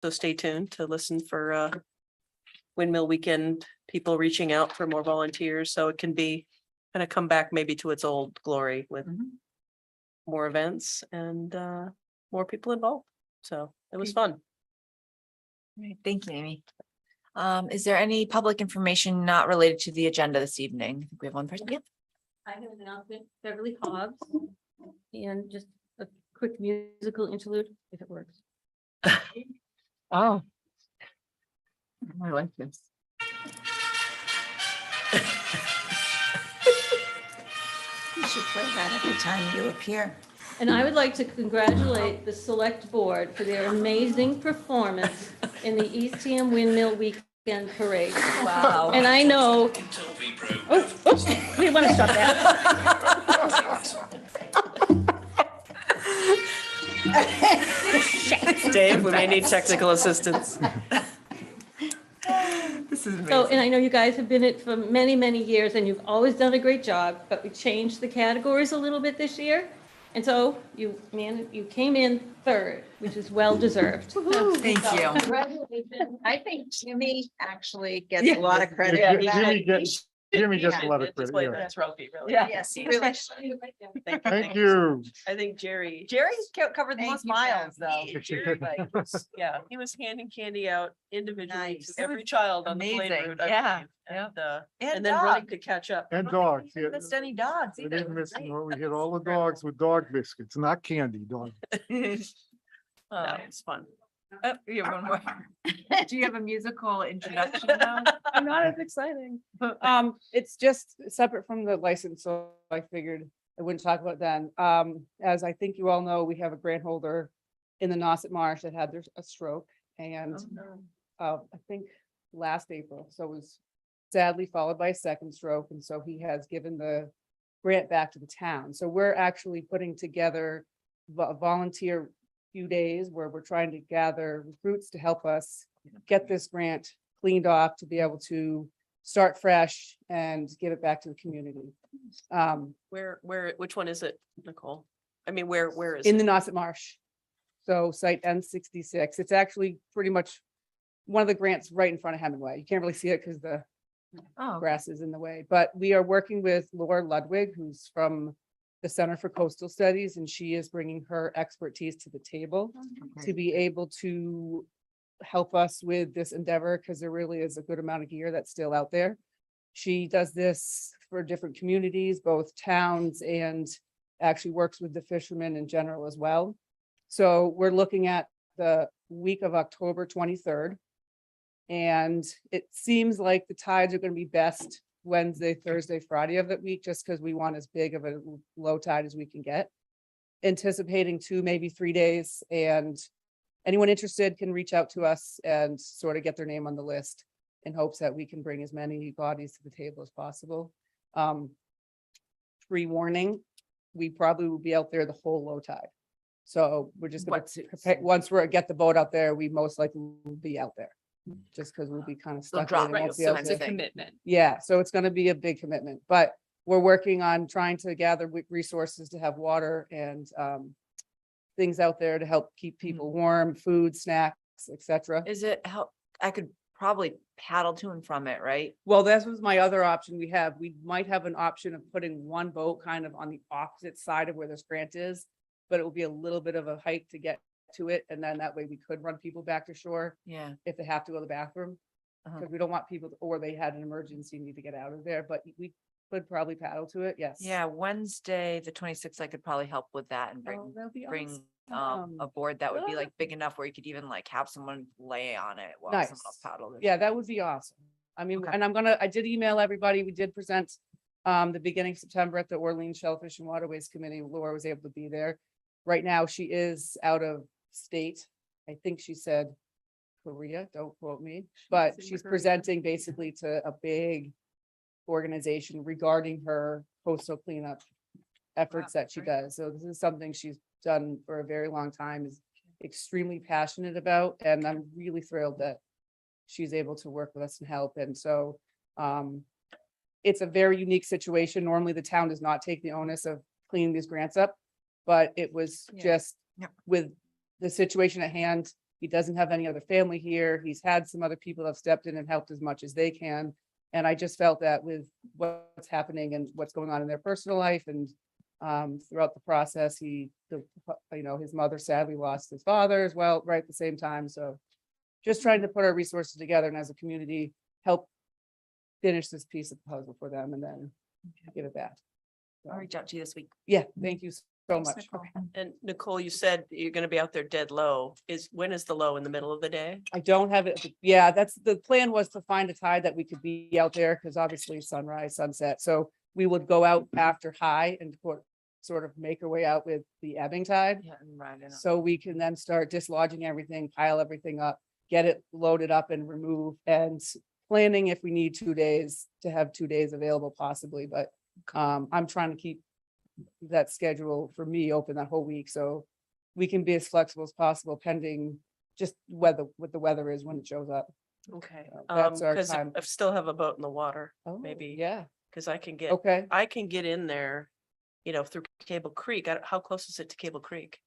So stay tuned to listen for Windmill Weekend, people reaching out for more volunteers, so it can be kind of come back maybe to its old glory with more events and more people involved. So it was fun. Right, thank you, Amy. Is there any public information not related to the agenda this evening? I think we have one person. Yep. I have an announcement, Beverly Hobbs, and just a quick musical interlude, if it works. Oh. I like this. You should play that every time you appear. And I would like to congratulate the select board for their amazing performance in the Eastham Windmill Weekend Parade. Wow. And I know. Oh, oops, we want to stop that. Dave, we may need technical assistance. This is amazing. So, and I know you guys have been it for many, many years, and you've always done a great job, but we changed the categories a little bit this year. And so you came in third, which is well deserved. Thank you. Congratulations. I think Jimmy actually gets a lot of credit for that. Jimmy gets a lot of credit. Display Yeah. that trophy, really. Yeah. Yes, he really. Thank you. I think Jerry. Jerry's covered the Thank most you, miles Bev. though. Jerry, like, yeah, he was handing candy out individually Nice. to every child on the Amazing, playground. yeah, And then running to catch up. And dogs. We haven't missed any dogs We either. didn't miss, we hit all the dogs with dog biscuits, not candy, dog. No, it's fun. Oh, you have one more. Do you have a musical introduction now? Not as exciting. It's just separate from the license, so I figured I wouldn't talk about then. As I think you all know, we have a grant holder in the Nauset Marsh that had a stroke, and I think last April, so it was sadly followed by a second stroke, and so he has given the grant back to the town. So we're actually putting together a volunteer few days where we're trying to gather recruits to help us get this grant cleaned off to be able to start fresh and give it back to the community. Which one is it, Nicole? I mean, where is In it? the Nauset Marsh. So site N66, it's actually pretty much one of the grants right in front of Hemingway. You can't really see it because the Oh, grass is in the way, but we are working with Laura Ludwig, who's from the Center for Coastal Studies, and she is bringing her expertise to the table to be able to help us with this endeavor, because there really is a good amount of gear that's still out there. She does this for different communities, both towns, and actually works with the fishermen in general as well. So we're looking at the week of October 23rd. And it seems like the tides are going to be best Wednesday, Thursday, Friday of that week, just because we want as big of a low tide as we can get. Anticipating 2, maybe 3 days, and anyone interested can reach out to us and sort of get their name on the list in hopes that we can bring as many bodies to the table as possible. Pre-warning, we probably will be out there the whole low tide. So we're just going to, once we get the boat out there, we most likely will be out there. Just because we'll be kind of stuck. drop in and won't right, be so able it's to- a thing. Commitment. Yeah, so it's gonna be a big commitment, but we're working on trying to gather resources to have water and things out there to help keep people warm, food, snacks, etc. is it help? I could probably paddle to and from it, right? Well, that was my other option we have. We might have an option of putting one boat kind of on the opposite side of where this grant is, but it will be a little bit of a hike to get to it, and then that way we could run people back to shore Yeah. if they have to go to the bathroom. Because we don't want people, or they had an emergency, need to get out of there, but we could probably paddle to it, yes. Yeah, Wednesday, the 26th, I could probably help with that and Oh, that'd be bring awesome. a board that would be like big enough where you could even like have someone lay on it while Nice. someone else paddled. Yeah, that would be awesome. I mean, Okay. and I did email everybody. We did present the beginning of September at the Orleans Shellfish and Waterways Committee. Laura was able to be there. Right now, she is out of state. I think she said Korea, don't quote me, but she's presenting basically to a big organization regarding her coastal cleanup efforts that she does. So this is something she's done for a very long time, is extremely passionate about, and I'm really thrilled that she's able to work with us and help. And so it's a very unique situation. Normally, the town does not take the onus of cleaning these grants up, but it was Yeah. just Yep. with the situation at hand, He doesn't have any other family here. He's had some other people that have stepped in and helped as much as they can. And I just felt that with what's happening and what's going on in their personal life and throughout the process, his mother sadly lost his father as well, right at the same time. So just trying to put our resources together and as a community, help finish this piece of the puzzle for them and then give it back. I'll reach out to you this week. Yeah, thank you so Thanks, much. Nicole. And Nicole, you said you're gonna be out there dead low. When is the low? In the middle of the day? I don't have it. Yeah, that's the plan, was to find a tide that we could be out there because obviously sunrise, sunset. So we would go out after high and sort of make our way out with the ebbing tide. Yeah, and ride it up. So we can then start dislodging everything, pile everything up, get it loaded up and remove, and planning if we need 2 days to have 2 days available possibly, but I'm trying to keep that schedule for me open that whole week, so we can be as flexible as possible pending just what the weather is when it shows up. Okay. That's our Because time. I still have a boat in the water, Oh, maybe. yeah, Because I can get, okay. in there, through Cable Creek. How close is it to Cable Creek?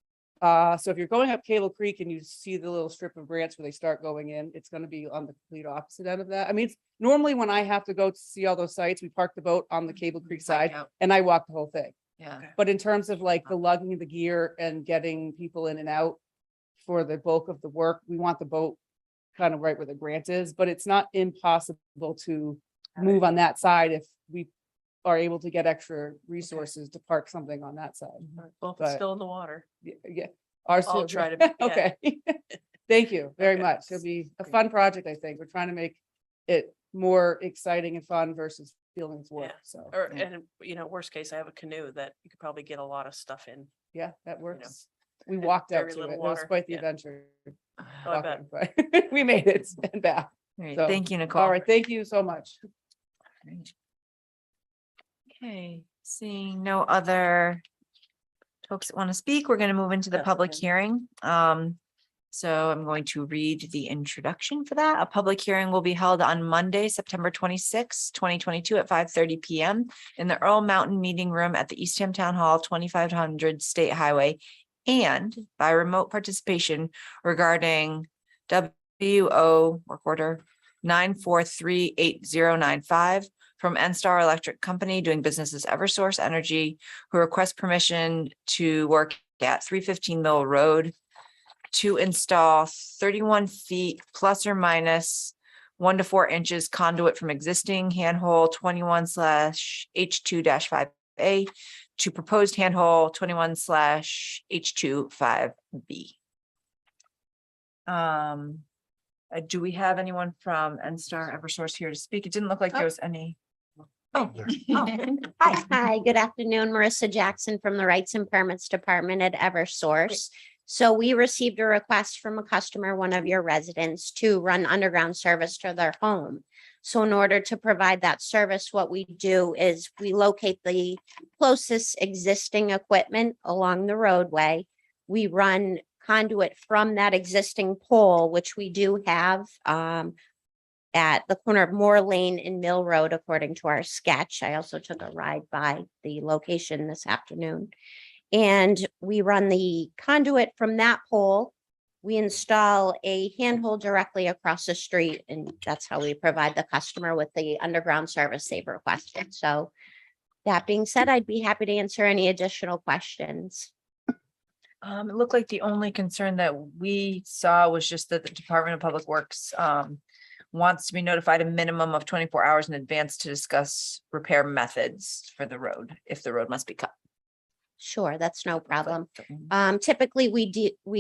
So if you're going up Cable Creek and you see the little strip of branch where they start going in, it's gonna be on the complete opposite end of that. I mean, normally when I have to go to see all those sites, we park the boat on the Cable Creek Hike side out. and I walk the whole thing. Yeah. But in terms of like the lugging of the gear and getting people in and out for the bulk of the work, we want the boat kind of right where the grant is, but it's not impossible to move on that side if we are able to get extra resources to park something on that side. Well, if But- it's still in the water. Yeah, ours I'll too. try to be- yeah. Okay. Thank you very Okay. much. It'll be a fun project, I think. We're trying to make it more exciting and fun versus feeling it's work, Yeah. so, Or, Yeah. and, worst case, I have a canoe that you could probably get a lot of stuff in. yeah, that works. We and walked out very to it. little It was water, quite the yeah. adventure. Oh, I bet. walking, but we made it and back. Great. So, Thank you, Nicole. All right, thank you so much. Great. Okay, seeing no other folks that want to speak, we're going to move into the That's public okay. hearing. So I'm going to read the introduction for that. A public hearing will be held on Monday, September 26, 2022 at 5:30 PM in the Earl Mountain Meeting Room at the Eastham Town Hall, 2500 State Highway, and by remote participation regarding WO work order 9438095 from NSTAR Electric Company doing business as Eversource Energy, who request permission to work at 315 Mill Road to install 31 feet plus or minus 1 to 4 inches conduit from existing handhole 21/H2-5A to proposed handhole 21/H25B. Do we have anyone from NSTAR Eversource here to speak? It didn't look like there was any. Oh, Hi, good afternoon. Marissa Jackson from the Rights and Permits Department at Eversource. So we received a request from a customer, one of your residents, to run underground service to their home. So in order to provide that service, what we do is we locate the closest existing equipment along the roadway. We run conduit from that existing pole, which we do have at the corner of Moore Lane and Mill Road, according to our sketch. I also took a ride by the location this afternoon. And we run the conduit from that pole. We install a handhold directly across the street, and that's how we provide the customer with the underground service they've requested. So that being said, I'd be happy to answer any additional questions. it looked like the only concern that we saw was just that the Department of Public Works wants to be notified a minimum of 24 hours in advance to discuss repair methods for the road, if the road must be cut. Sure, that's no problem. Mhm. Typically, we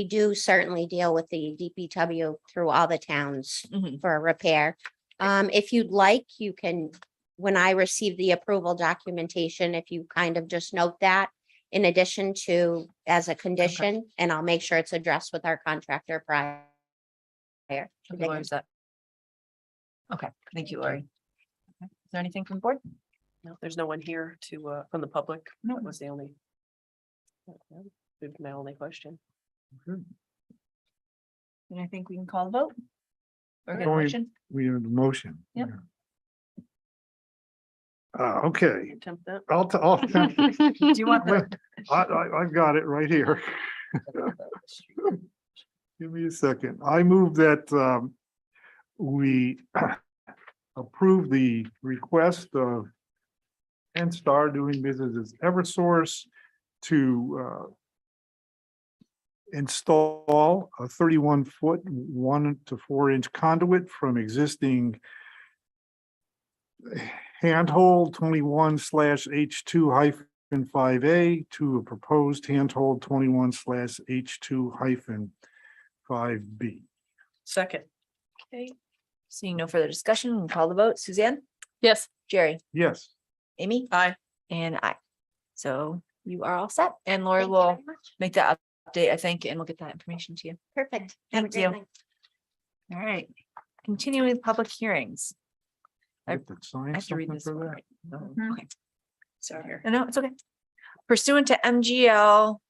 do certainly deal with the DPW through all the towns Mhm. for a repair. If you'd like, you can, when I receive the approval documentation, if you kind of just note that in addition to as a condition, and I'll make sure it's addressed with our contractor prior. to Okay, Lori's that. Okay, thank you, Lori. Okay. Is there anything from the board? No, there's no one here from the public. No. That was the only. My only question. And I think we can call the vote. Or get a Going- motion. We have the motion. Yep. Okay, Attempt that. I'll attempt it. Do you want the? I've got it right here. Give me a second. I move that we approve the request of Star doing business as Eversource to install a 31-foot 1 to 4 inch conduit from existing handhold 21/H2-5A to a proposed handhold 21/H2-5B. Second. Okay. Seeing no further discussion, we'll call the vote. Suzanne? Yes. Jerry? Yes. Amy? Aye. And I. So you are all set, and Lori Thank you will very much. make that update, I think, and we'll get that information to you. Perfect. Have a Thank great you. night. All right. Continuing with public hearings. I have to sign I have to read something this for one, that. right? No, Mhm. okay. Sorry. No, it's okay. Pursuant to MGL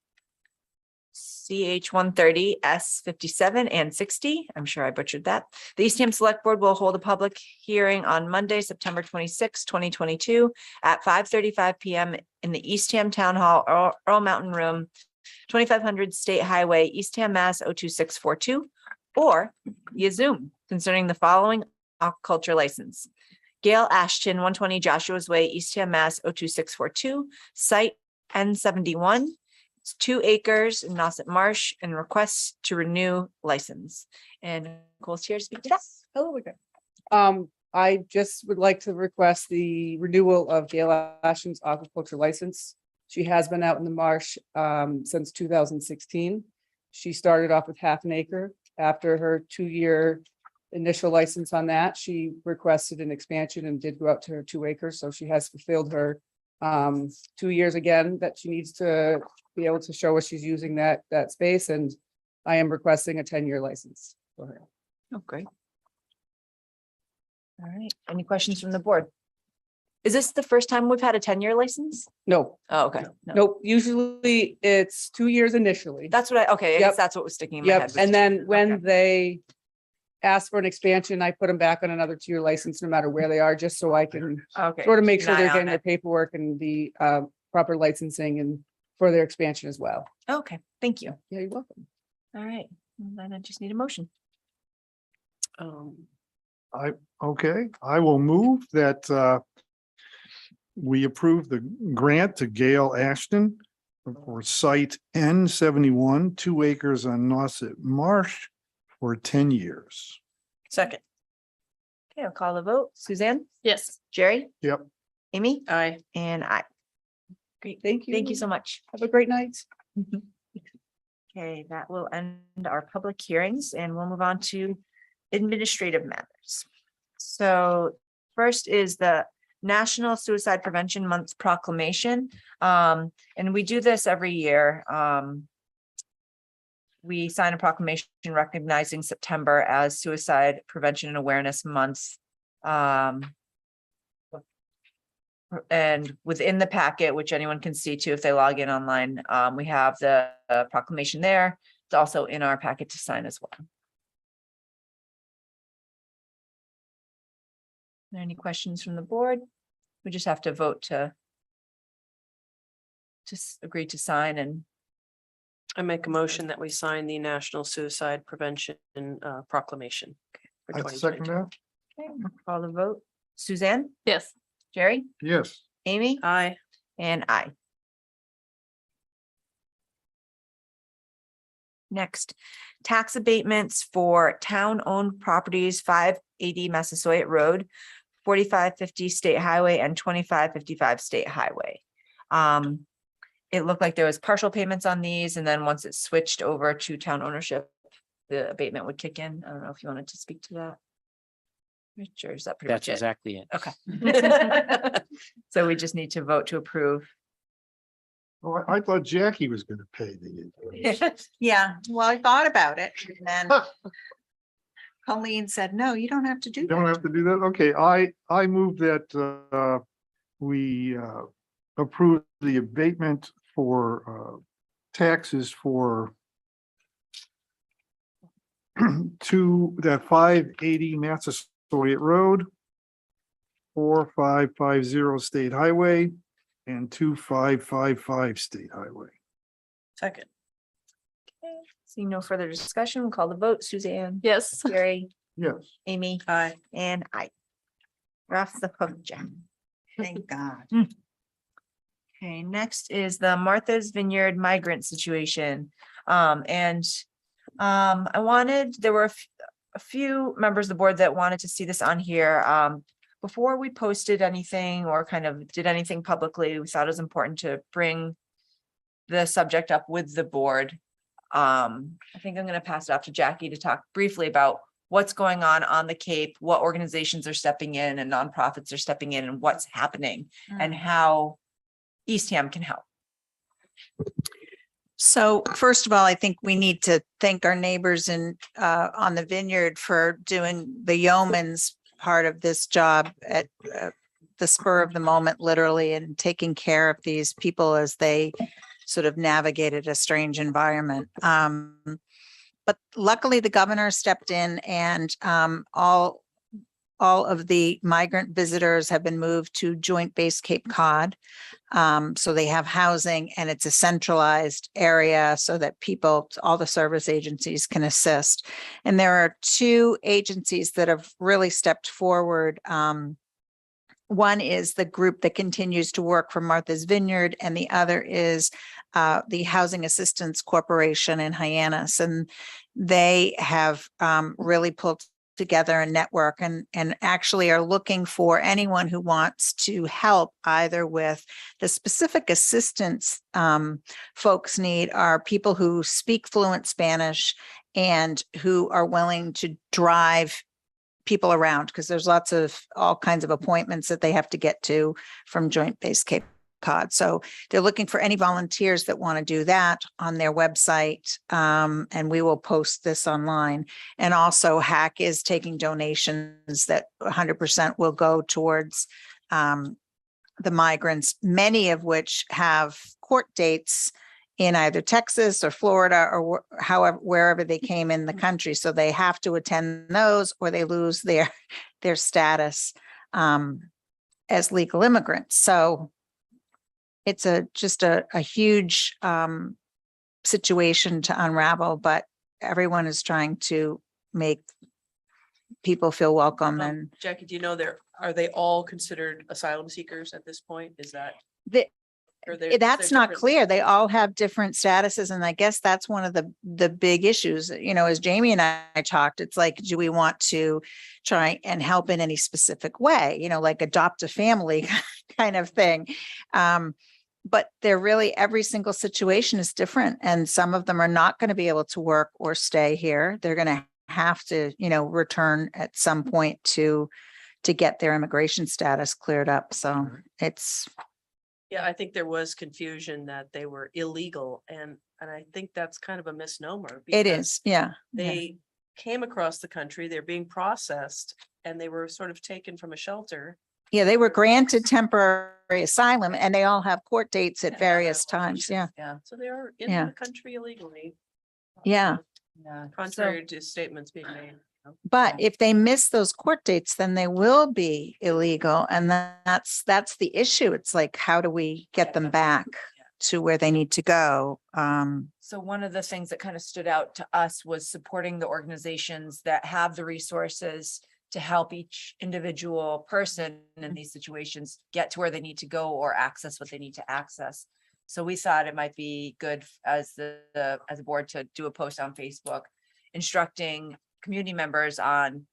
CH 130 S 57 and 60, I'm sure I butchered that. The Eastham Select Board will hold a public hearing on Monday, September 26, 2022 at 5:35 PM in the Eastham Town Hall, Earl Mountain Room, 2500 State Highway, Eastham, Mass. 02642, or via Zoom concerning the following aquaculture license. Gail Ashton, 120 Joshua's Way, Eastham, Mass. 02642, site N71. It's 2 acres in Nauset Marsh, and requests to renew license. And Nicole's here to speak to that. Hello again. I just would like to request the renewal of Gail Ashton's aquaculture license. She has been out in the marsh since 2016. She started off with half an acre. After her 2-year initial license on that, she requested an expansion and did go out to her 2 acres. So she has fulfilled her 2 years again that she needs to be able to show us she's using that space, and I am requesting a 10-year license for her. Oh, great. All right. Any questions from the board? Is this the first time we've had a 10-year license? No, Oh, okay. No. nope, usually it's 2 years initially. That's what I Yep. that's what was sticking in my head. Yep, was and two then years. when Okay. they ask for an expansion, I put them back on another 2-year license, no matter where they are, just so I can Okay. sort of make keep sure an they're eye on getting their it. paperwork and the proper licensing and for their expansion as well. Okay, thank you. Yeah, you're welcome. All right. Well, then I just need a motion. Okay, I will move that we approve the grant to Gail Ashton for site N71, 2 acres on Nauset Marsh for 10 years. Second. Okay, I'll call the vote. Suzanne? Yes. Jerry? Yep. Amy? Aye. And I. Great. Thank you. Thank you so much. Have a great night. Okay, that will end our public hearings, and we'll move on to administrative matters. So first is the National Suicide Prevention Month proclamation. And we do this every year. We sign a proclamation recognizing September as Suicide Prevention and Awareness Month. And within the packet, which anyone can see too if they log in online, we have the proclamation there. It's also in our packet to sign as well. Any questions from the board? We just have to vote to agree to sign, and I make a motion that we sign the National Suicide Prevention Proclamation. for I second 2022. that. okay, call the vote. Suzanne? Yes. Jerry? Yes. Amy? Aye. And I. Next, tax abatements for town-owned properties, 580 Massasoit Road, 4550 State Highway, and 2555 State Highway. It looked like there was partial payments on these, and then once it switched over to town ownership, the abatement would kick in. I don't know if you wanted to speak to that. Sure, is that pretty That's much it? exactly it. Okay. So we just need to vote to approve. Oh, I thought Jackie was gonna pay the. Yeah, well, I thought about it and then Colleen said, no, you don't have to do You don't that. have to do that. Okay, I move that we approve the abatement for taxes for to that 580 Massasoit Road, 4550 State Highway, and 2555 State Highway. Second. Seeing no further discussion, we'll call the vote. Suzanne? Yes. Gary? Yes. Amy? Aye. And I. We're off the hook, Jack. Thank God. Okay, next is the Martha's Vineyard migrant situation. I wanted, there were a few members of the board that wanted to see this on here. Before we posted anything or kind of did anything publicly, we thought it was important to bring the subject up with the board. I think I'm going to pass it off to Jackie to talk briefly about what's going on the Cape, what organizations are stepping in and nonprofits are stepping in and what's happening and how Eastham can help. So first of all, I think we need to thank our neighbors in on the Vineyard for doing the yeoman's part of this job at the spur of the moment, literally, and taking care of these people as they sort of navigated a strange environment. But luckily, the governor stepped in and all of the migrant visitors have been moved to Joint Base Cape Cod. So they have housing and it's a centralized area so that people, all the service agencies can assist. And there are two agencies that have really stepped forward. One is the group that continues to work for Martha's Vineyard, and the other is the Housing Assistance Corporation in Hyannis. And they have really pulled together a network and actually are looking for anyone who wants to help either with the specific assistance folks need are people who speak fluent Spanish and who are willing to drive people around, because there's lots of all kinds of appointments that they have to get to from Joint Base Cape Cod. So they're looking for any volunteers that want to do that on their website. And we will post this online. And also HAC is taking donations that 100% will go towards the migrants, many of which have court dates in either Texas or Florida or however, wherever they came in the country. So they have to attend those or they lose their status as legal immigrants. So it's just a huge situation to unravel, but everyone is trying to make people feel welcome. And Jackie, do you know are they all considered asylum seekers at this point? Is that? the, or they're that's not different? clear. They all have different statuses. And I guess that's one of the big issues, you know, as Jamie and I talked, it's like, do we want to try and help in any specific way, you know, like adopt a family kind of thing. But they're really, every single situation is different. And some of them are not going to be able to work or stay here. They're going to have to, you know, return at some point to get their immigration status cleared up. So it's. Yeah, I think there was confusion that they were illegal and I think that's kind of a misnomer. It because is, yeah. They came across the country, they're being processed and they were sort of taken from a shelter. Yeah, they were granted temporary asylum and they all have court dates at and various now they're times. Yeah, Yeah. So they are in Yeah. the country illegally. yeah. Yeah. Contrary to statements being made. But if they miss those court dates, then they will be illegal. And that's the issue. It's like, how do we get them back to where they need to go? So one of the things that kind of stood out to us was supporting the organizations that have the resources to help each individual person in these situations get to where they need to go or access what they need to access. So we thought it might be good as as a board to do a post on Facebook instructing community members on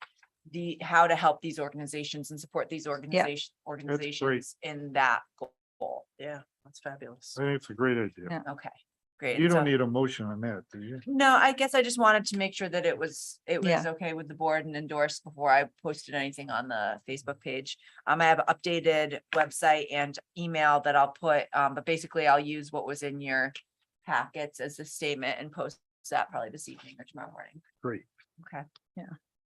how to help these organizations and support these organizations in that goal. Yeah, that's fabulous. I think it's a great idea. Yeah. Okay, great. You So- don't need a motion on that, do you? No, I guess I just wanted to make sure that it was Yeah. okay with the board and endorsed before I posted anything on the Facebook page. I have an updated website and email that I'll put, but basically I'll use what was in your packets as a statement and post that probably this evening or tomorrow morning. Great. Okay. Yeah.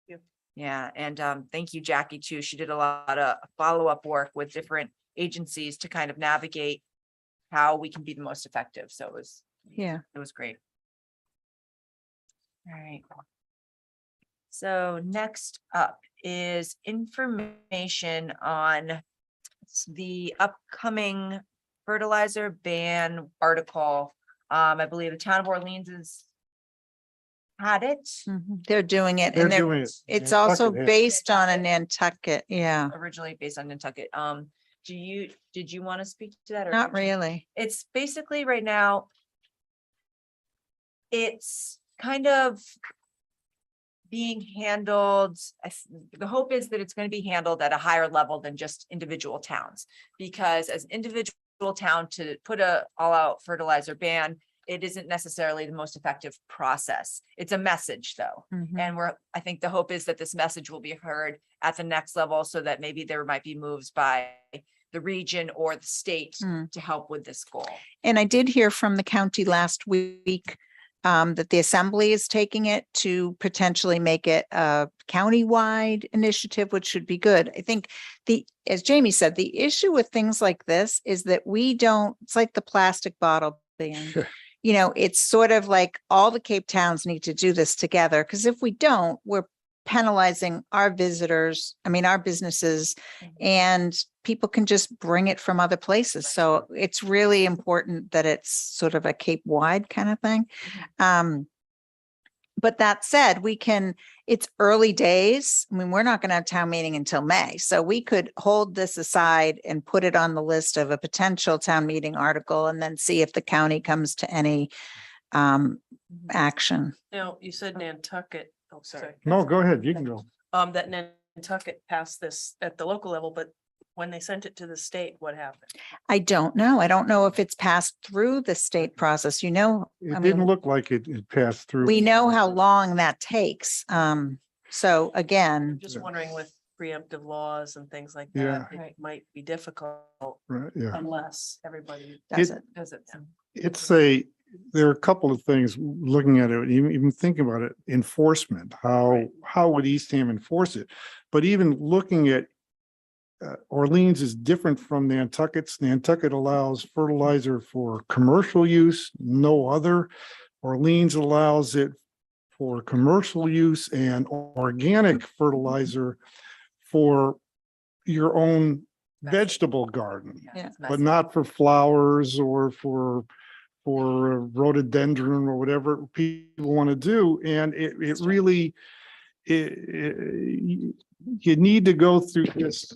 Yep. Yeah, and thank you, Jackie, too. She did a lot of follow-up work with different agencies to kind of navigate how we can be the most effective. So it was great. All right. So next up is information on the upcoming fertilizer ban article. I believe the town of Orleans is had it They're doing it They're and doing it. it's Nantucket also has it. based on a Nantucket. Yeah, originally based on Nantucket. Did you want to speak to that? Or not did you- really. It's basically right now. It's kind of being handled. The hope is that it's going to be handled at a higher level than just individual towns. Because as individual town to put a all-out fertilizer ban, it isn't necessarily the most effective process. It's a message though. Mhm. And I think the hope is that this message will be heard at the next level so that maybe there might be moves by the region or the state Mm. to help with this goal. And I did hear from the county last week that the assembly is taking it to potentially make it a countywide initiative, which should be good. I think as Jamie said, the issue with things like this is that it's like the plastic bottle ban. You know, it's sort of like all the Cape Towns need to do this together, because if we don't, we're penalizing our visitors, our businesses, and people can just bring it from other places. So it's really important that it's sort of a Cape wide kind of thing. But that said, it's early days. We're not going to have town meeting until May. So we could hold this aside and put it on the list of a potential town meeting article and then see if the county comes to any action. Now, you said Nantucket, oh, sorry. No, go ahead. You can go. That Nantucket passed this at the local level, but when they sent it to the state, what happened? I don't know. I don't know if it's passed through the state process, It didn't look like it passed through. we know how long that takes. So again, Just wondering with preemptive laws and things like Yeah. that, it might be difficult Right, yeah. unless everybody does It- it? Does it? There are a couple of things looking at it, even thinking about it, enforcement, how would Eastham enforce it? But even looking at Orleans is different from Nantucket's. Nantucket allows fertilizer for commercial use, no other. Orleans allows it for commercial use and organic fertilizer for your own vegetable garden, Yeah. but not for flowers or for rhododendron or whatever people want to do. And it really, you need to go through this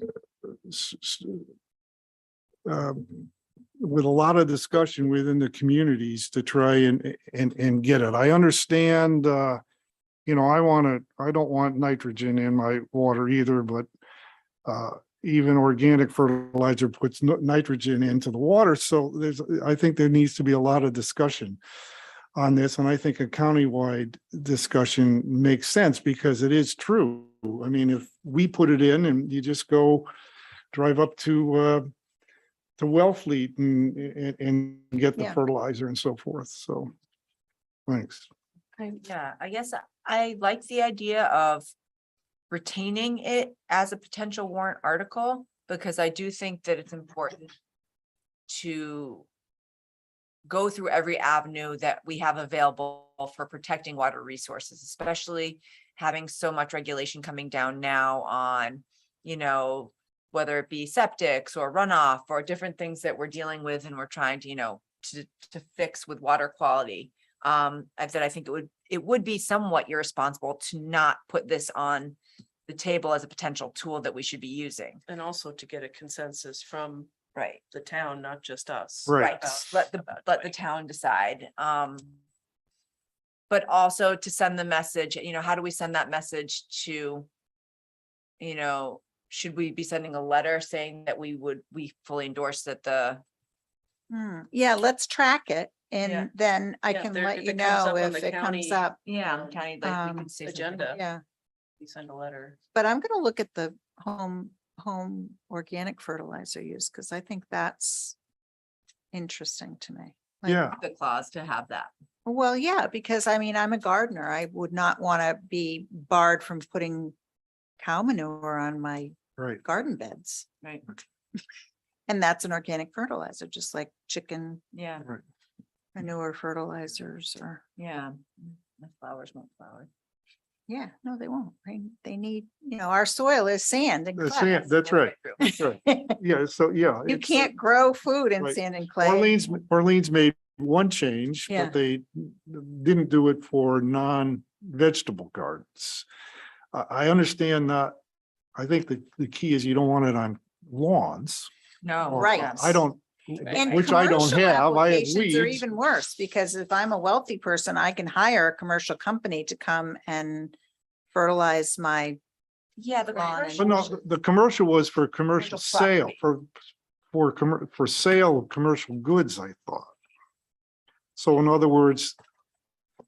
with a lot of discussion within the communities to try and get it. I understand, I don't want nitrogen in my water either, but even organic fertilizer puts nitrogen into the water. So I think there needs to be a lot of discussion on this. And I think a countywide discussion makes sense because it is true. If we put it in and you just go drive up to Wellfleet and get the Yeah. fertilizer and so forth. So, thanks. Yeah, I guess I like the idea of retaining it as a potential warrant article, because I do think that it's important to go through every avenue that we have available for protecting water resources, especially having so much regulation coming down now on, whether it be septics or runoff or different things that we're dealing with and we're trying to, to fix with water quality. That I think it would be somewhat irresponsible to not put this on the table as a potential tool that we should be using. and also to get a consensus from Right. the town, not just us. Right. Right, let the town decide. But also to send the message, how do we send that message to, should we be sending a letter saying that we fully endorse that Yeah, let's track it Yeah. and then I Yeah, can there- let if you it comes know up on if the it comes county- up. county, like we Um, could say something. agenda. Yeah, You send a letter. but I'm gonna look at the home organic fertilizer use because I think that's interesting to me. Like, Yeah, The clause to have that. Well, yeah, because I'm a gardener. I would not want to be barred from putting cow manure on my right. garden beds. Right. And that's an organic fertilizer, just like chicken Yeah, manure fertilizers or, yeah. The flowers won't flower. yeah, no, they won't. They need, our soil is sand and That's clay. it. That's right. That's right. Yeah, so, yeah. You it's, can't grow food in right. sand and clay. Orleans made one change, Yeah. but they didn't do it for vegetable gardens. I understand that. I think the key is you don't want it on lawns. No. or- Right. I don't, And which I don't commercial have. I have applications are weeds. even worse, because if I'm a wealthy person, I can hire a commercial company to come and fertilize my Yeah, the lawn. But no, the commercial was for commercial sale, for sale of commercial goods, I thought. So in other words,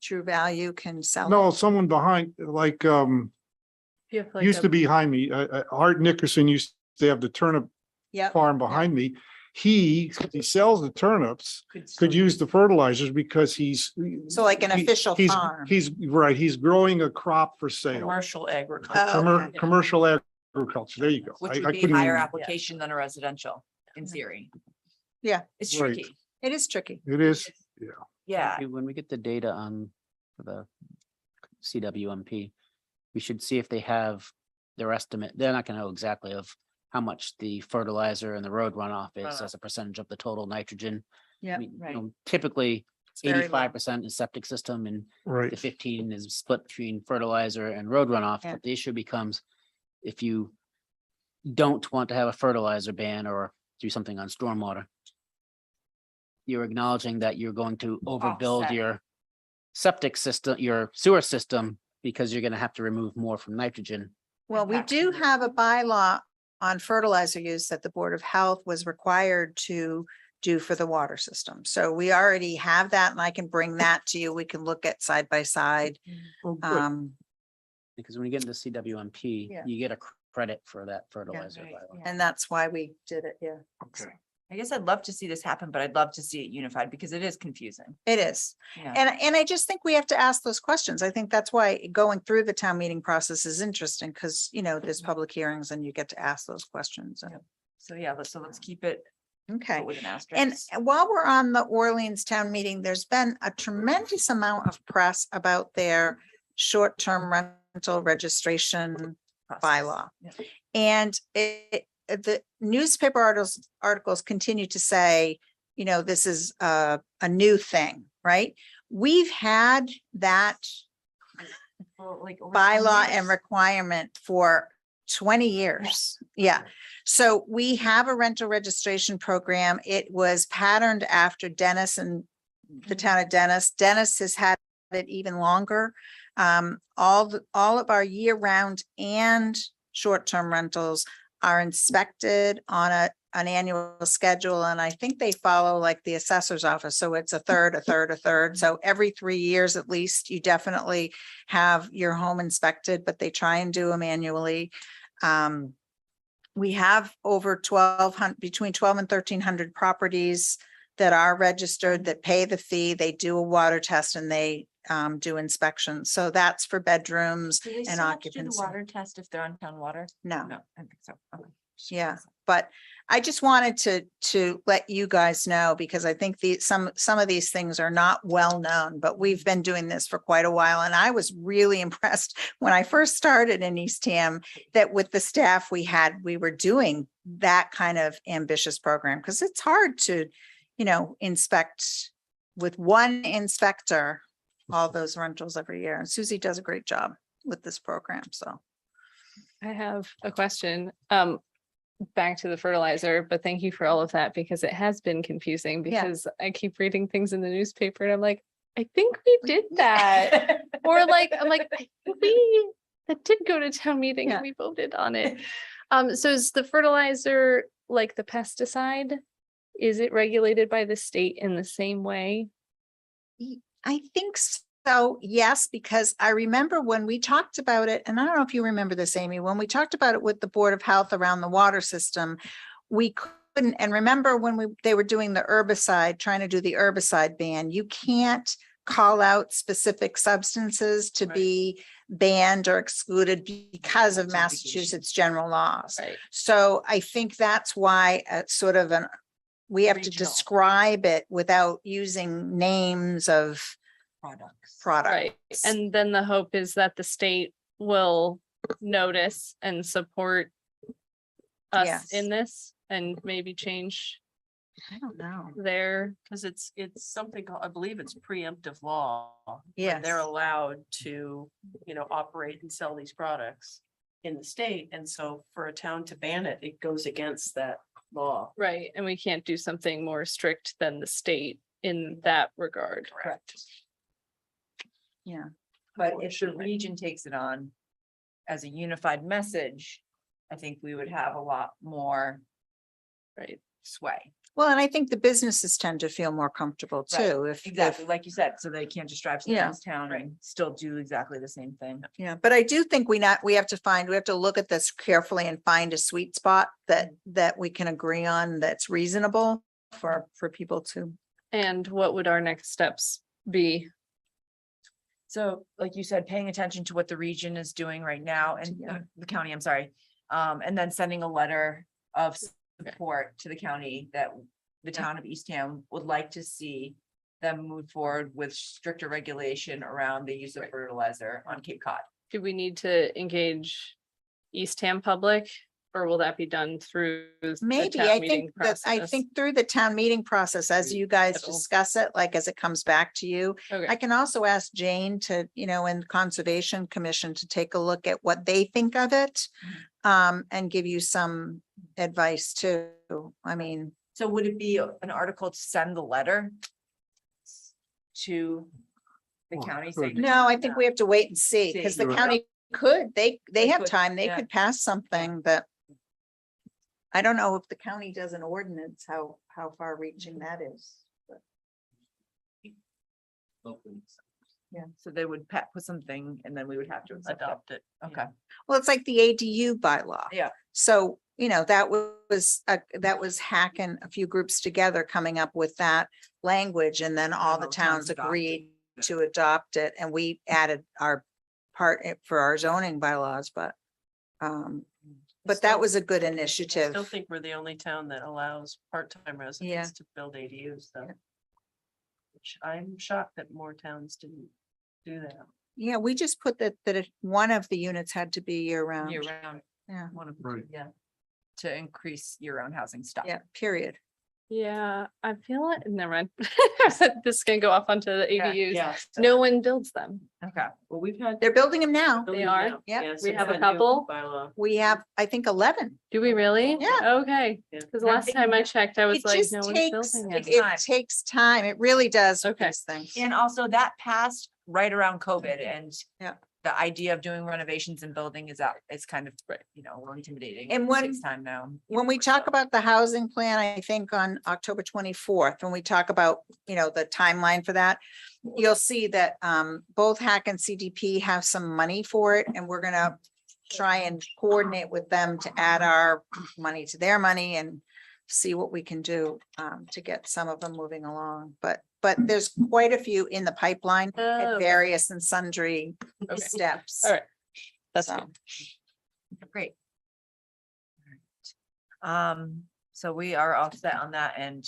True Value can sell. no, it. someone behind, like, You have like used a- to be behind me, Art Nickerson used to have the turnip Yep. farm behind me. He sells the turnips, could use the fertilizers because So like an official farm. He's right, he's growing a crop for sale. Commercial agriculture. Oh, okay. Commercial agriculture, there you go. Which I would be couldn't higher even- application than a residential, in theory. Yeah. It's Right. tricky. It is tricky. It is, Yeah. When we get the data on for the CWMP, we should see if they have their estimate. They're not gonna know exactly of how much the fertilizer and the road runoff is Runoff. as a percentage of the total nitrogen. Yeah, I mean, right. Typically, It's very low. 85% is septic system and right. the 15 is split between fertilizer and road runoff. Yeah. But the issue becomes if you don't want to have a fertilizer ban or do something on stormwater, you're acknowledging that you're going to overbuild Offset. your septic system, your sewer system, because you're going to have to remove more from nitrogen. Well, we do have a bylaw on fertilizer use that the Board of Health was required to do for the water system. So we already have that, and I can bring that to you. We can look at side by side. Well, good. Because when you get into CWMP, Yeah. you get a credit for that fertilizer. right, bylaw. yeah. And that's why we did it. Yeah, Okay. I guess I'd love to see this happen, but I'd love to see it unified because it is confusing. it is. Yeah. And I just think we have to ask those questions. I think that's why going through the town meeting process is interesting, because, there's public hearings and you get to ask those questions. And- So yeah, let's keep it Okay. with an And asterisk. while we're on the Orleans Town Meeting, there's been a tremendous amount of press about their short-term rental registration bylaw. Yeah. And the newspaper articles continue to say, this is a new thing, right? We've had that Well, like over 10 bylaw and years. requirement for 20 years. Yeah. So we have a rental registration program. It was patterned after Dennis and the town of Dennis. Dennis has had it even longer. All of our year-round and short-term rentals are inspected on an annual schedule, and I think they follow like the assessor's office. So it's a third, a third, a third. So every 3 years at least, you definitely have your home inspected, but they try and do them annually. We have over 1,200, between 12 and 1,300 properties that are registered, that pay the fee. They do a water test and they do inspections. So that's for bedrooms Do they and still have to do the occupancy. water test if they're on town water? No. No, I think so. Okay. Yeah, but I just wanted to let you guys know, because I think some of these things are not well known, but we've been doing this for quite a while. And I was really impressed when I first started in Eastham that with the staff we had, we were doing that kind of ambitious program, because it's hard to, inspect with one inspector all those rentals every year. And Susie does a great job with this program, so. I have a question, back to the fertilizer, but thank you for all of that, because it has been confusing, Yeah. because I keep reading things in the newspaper and I'm like, I think we did that. Or like, I'm like, I think that did go to town meeting Yeah. and we voted on it. So is the fertilizer like the pesticide? Is it regulated by the state in the same way? I think so, yes, because I remember when we talked about it, and I don't know if you remember this, Amy, when we talked about it with the Board of Health around the water system, we couldn't, and remember when they were doing the herbicide, trying to do the herbicide ban, you can't call out specific substances to Right. be banned or excluded because of Certification. Massachusetts general laws. Right. So I think that's why sort of we have to Regional. describe it without using names of Products. products. Right. And then the hope is that the state will notice and support us Yes. in this and maybe change I don't know. there. Because it's something, I believe it's preemptive law. where Yes. They're allowed to, operate and sell these products in the state. And so for a town to ban it, it goes against that law. Right, and we can't do something more strict than the state in that regard. Correct. Yeah. But if the region takes it on as a unified message, I think we would have a lot more Right. sway. Well, and I think the businesses tend to feel more comfortable Right, too, if. Exactly, like you said, so they can't just drive to the Yeah. next town and still do exactly the same thing. Yeah, but I do think we have to look at this carefully and find a sweet spot that we can agree on that's reasonable for people to. And what would our next steps be? So like you said, paying attention to what the region is doing right now and the county, I'm sorry. And then sending a letter of support to the county that the town of Eastham would like to see them move forward with stricter regulation around the use of fertilizer on Cape Cod. Do we need to engage Eastham public, or will that be done through? the Maybe, town I meeting think that, I process? think through the town meeting process, as you guys It'll- discuss it, like as it comes back to you. Okay. I can also ask Jane to, and Conservation Commission to take a look at what they think of it. And give you some advice too. I mean, So would it be an article to send the letter to the Well, county good. saying? no, I think we have to wait and see, because the See. county could, they They have could, time, they yeah. could pass something that. I don't know if the county does an ordinance, how far reaching that is. but- Yeah, so they would put something and then we would have to accept it. Adopt it. Okay. Well, it's like the ADU bylaw. Yeah. So, that was hacking a few groups together, coming up with that language, and then all the all towns towns adopted agreed to adopt it, and we added our part for our zoning bylaws, but that Still- was a good I initiative. still think we're the only town that allows part-time residents to build ADUs though. Which I'm shocked that more towns didn't do that. Yeah, we just put that one of the units had to be year round. Year round. Yeah. One of, Right. yeah. To increase year-round housing stock. Yeah, period. Yeah, I feel it, never mind. This can go off onto the ADUs. Yeah. No one builds them. Okay. Well, we've had. They're building them now. building are? now. Yeah. Yeah, We since have a that new couple? bylaw. We have, I think, 11. Do we really? Yeah. Okay, Yeah. because last time I checked, I was It like, just no one's takes, building it it. Time. takes time. It really does. with Okay. these things. And also that passed right around COVID and Yeah. the idea of doing renovations and building is out, it's kind of, a little intimidating. And It when- takes time now. When we talk about the housing plan, I think on October 24th, when we talk about, the timeline for that, you'll see that both HAC and CDP have some money for it, and we're gonna try and coordinate with them to add our money to their money and see what we can do to get some of them moving along. But there's quite a few in the pipeline Oh, at okay. various and sundry Okay. steps. All right. That's So, good. Great. So we are all set on that and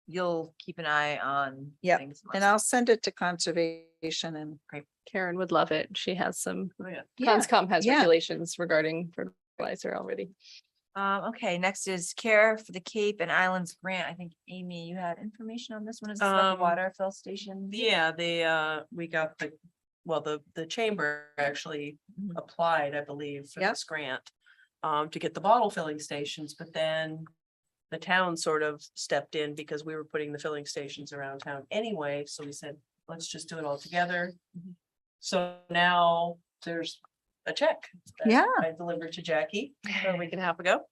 you'll keep an eye on. Yep, things. and I'll send it to conservation and. Karen would love it. She has some, Oh, yeah. Conscom has yeah. regulations regarding fertilizer already. Okay, next is Care for the Cape and Islands Grant. I think Amy, you had information on this one. Is this about the water fill station? Yeah, we got the chamber actually Mhm. applied, I believe, for Yep. this grant. To get the bottle filling stations, but then the town sort of stepped in because we were putting the filling stations around town anyway, so we said, let's just do it all together. So now there's a check. that Yeah. I delivered to Jackie a week and a half ago.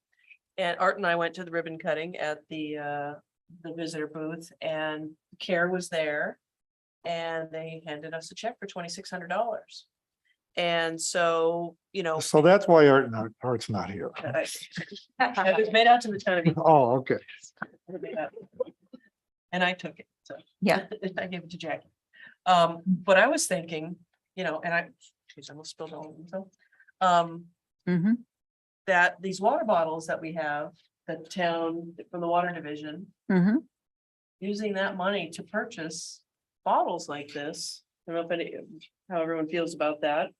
And Art and I went to the ribbon cutting at the visitor booth, and Care was there. And they handed us a check for $2,600. And so, So that's why Art's not here. it was made out to the town of East. Oh, okay. And I took it, so. Yeah. I gave it to Jackie. But I was thinking, geez, I almost spilled all of them, so. Mhm. That these water bottles that we have, the town from the water division, Mhm. using that money to purchase bottles like this. I don't know how everyone feels about that.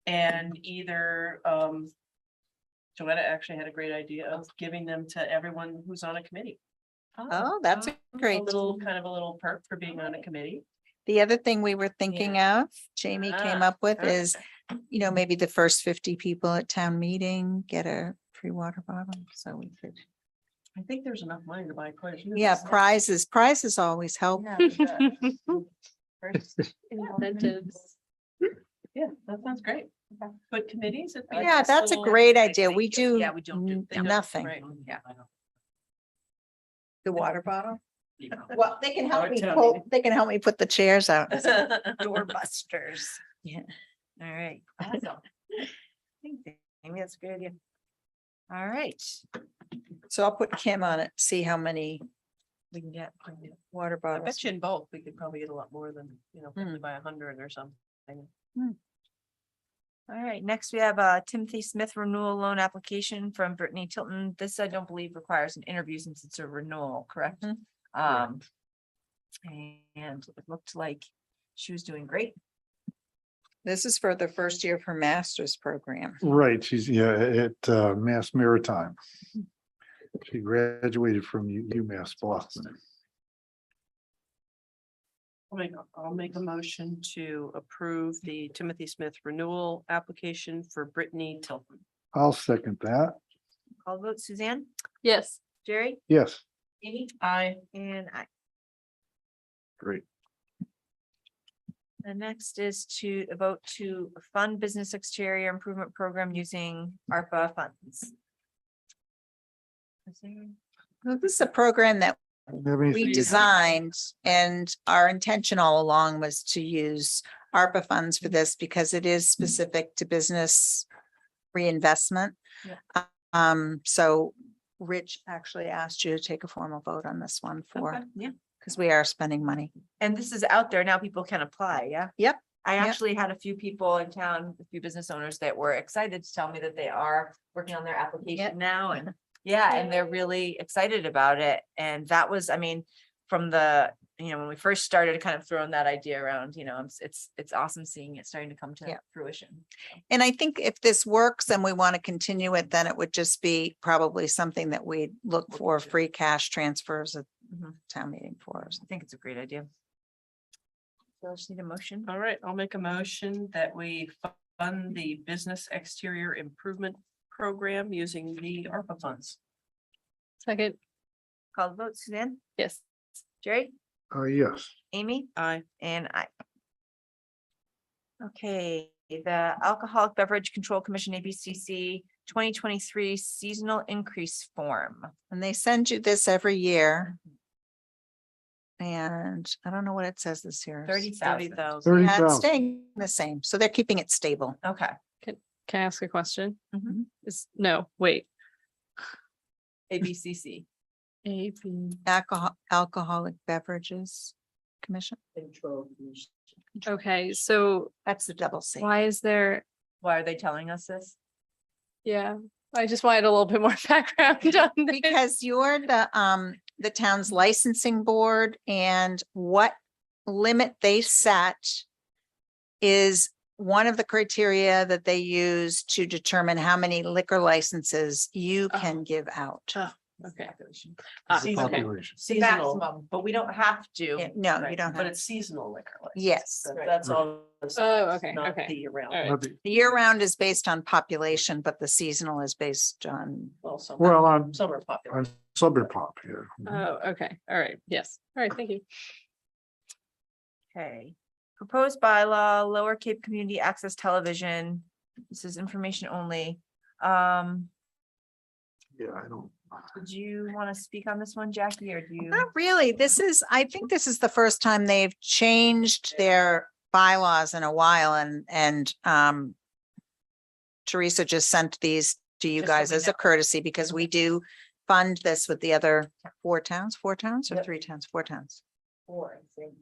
And either, Joetta actually had a great idea of giving them to everyone who's on a committee. Oh, that's great. A little, kind of a little perk for being on a committee. The other thing we were thinking of, Jamie came up with okay. is, maybe the first 50 people at town meeting get a free water bottle. So we could, I think there's enough money to buy quite a few. yeah, prizes always help. Incentives. Yeah, that sounds great. But committees. it'd be Yeah, nice that's a little- great idea. We do Yeah, we don't do. nothing. Right. Yeah. The water bottle? Yeah. Well, they can help me pull- they can help me put the chairs out. Doorbusters. Yeah. All right. Awesome. Maybe that's a good idea. All right, So I'll put Kim on it, see how many we can get. water I bottles. bet you in bulk, we could probably get a lot more than, probably Mm. by 100 or something. All right, next we have Timothy Smith renewal loan application from Brittany Tilton. This I don't believe requires an interview since it's a renewal, correct? Mhm. And it looked like she was doing great. This is for the first year of her master's program. Right, she's, at Mass Maritime. She graduated from UMass Boston. I'll make a motion to approve the Timothy Smith renewal application for Brittany Tilton. I'll second that. Call the vote, Suzanne, Yes. Jerry, Yes, Amy, Aye. and I. great. The next is to vote to fund business exterior improvement program using ARPA funds. Is there- Well, this is a program that Have anything- we designed, and our intention all along was to use ARPA funds for this because it is specific to business reinvestment. So Rich actually asked you to take a formal vote on this one Okay, yeah, because we are spending money. and this is out there now, people can apply, yeah? Yep, I yep. actually had a few people in town, a few business owners that were excited to tell me that they are working on their Yep. application now and yeah, and they're really excited about it. And that was, I mean, from the, when we first started kind of throwing that idea around, it's awesome seeing it starting to come to Yep. fruition. And I think if this works and we want to continue it, then it would just be probably something that we'd look for free cash transfers at Mhm. town meeting for us. I think it's a great idea. So I just need a motion. All right, I'll make a motion that we fund the business exterior improvement program using the ARPA funds. Second. Call the vote, Suzanne, Yes. Jerry, Yes, Amy, Aye. and I. Okay, the Alcoholic Beverage Control Commission, ABCC 2023 seasonal increase form. And they send you this every year. And I don't know what it says this year. 30,000. 30,000. Yeah, it's 30,000. staying the same. So they're keeping it stable. Okay. Can I ask a question? Mhm. Wait. ABCC. Alcoholic Beverages Commission. Okay, so That's the double C. why is there, Why are they telling us this? yeah, I just wanted a little bit more background on this. Because you're the town's licensing board, and what limit they set is one of the criteria that they use to determine how many liquor licenses you can give out. Okay. it's the Seasonal. okay. population. Seasonal, Maximum, but we don't have to. Yeah, No, you right, don't but have. it's seasonal liquor. license. Yes. That's all. it's- Oh, it's okay, not okay. the year-round. All right. Not the- The year-round is based on population, but the seasonal is based on, Well, some, Well, on, some are popular. on suburb pop here. Oh, okay, all right, yes, all right, thank you. Okay. Proposed bylaw, Lower Cape Community Access Television. This is information only. Yeah, I don't. Did you want to speak on this one, Jackie, or do you? not really. I think this is the first time they've changed their bylaws in a while, and Teresa just sent these to you Just so guys we as a know. courtesy because we do fund this with the other four towns or Yep. 3 towns, 4 towns. Four, I think.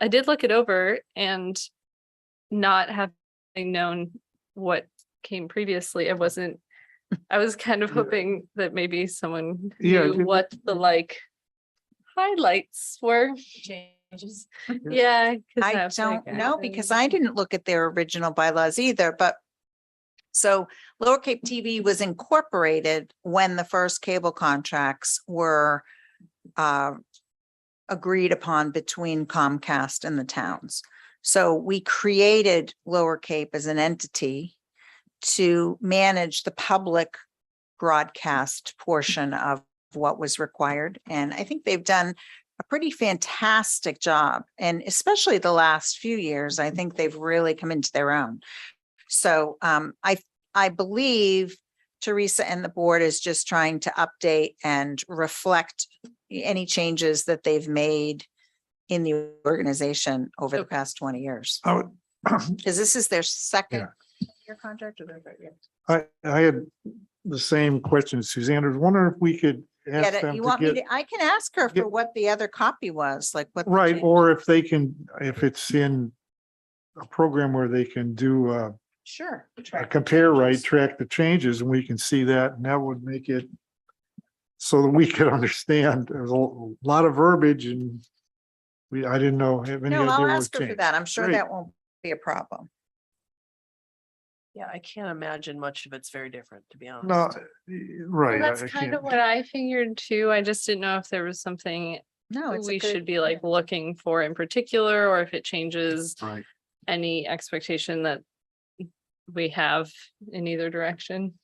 I did look it over and not having known what came previously, I was kind of Yeah. hoping that maybe someone Yeah, knew it- what the highlights were. Changes. Yeah. 'cause I was like, don't know because I didn't look at their original bylaws either, but so Lower Cape TV was incorporated when the first cable contracts were agreed upon between Comcast and the towns. So we created Lower Cape as an entity to manage the public broadcast portion of what was required. And I think they've done a pretty fantastic job. And especially the last few years, I think they've really come into their own. So I believe Teresa and the board is just trying to update and reflect any changes that they've made in the organization over the past 20 years. I would, Because this is their second Yeah. year contract or their third year? I had the same question, Suzanne. I was wondering if we could ask Yeah, them you to want me get, to, I can ask her for get- what the other copy was, like what. the right, change- or if they can, if it's in a program where they can do Sure. a compare, right, track the changes, and we can see that, and that would make it so that we could understand. There's a lot of verbiage, and I didn't know. Have any No, idea I'll what ask her for changed. that. I'm sure Great. that won't be a problem. Yeah, I can't imagine much of it's very different, to be honest. No, right. That's I kind can't- of what I figured too. I just didn't know if there was something No, it's a we good- should be like looking for in particular, or if it changes Right. any expectation that we have in either direction.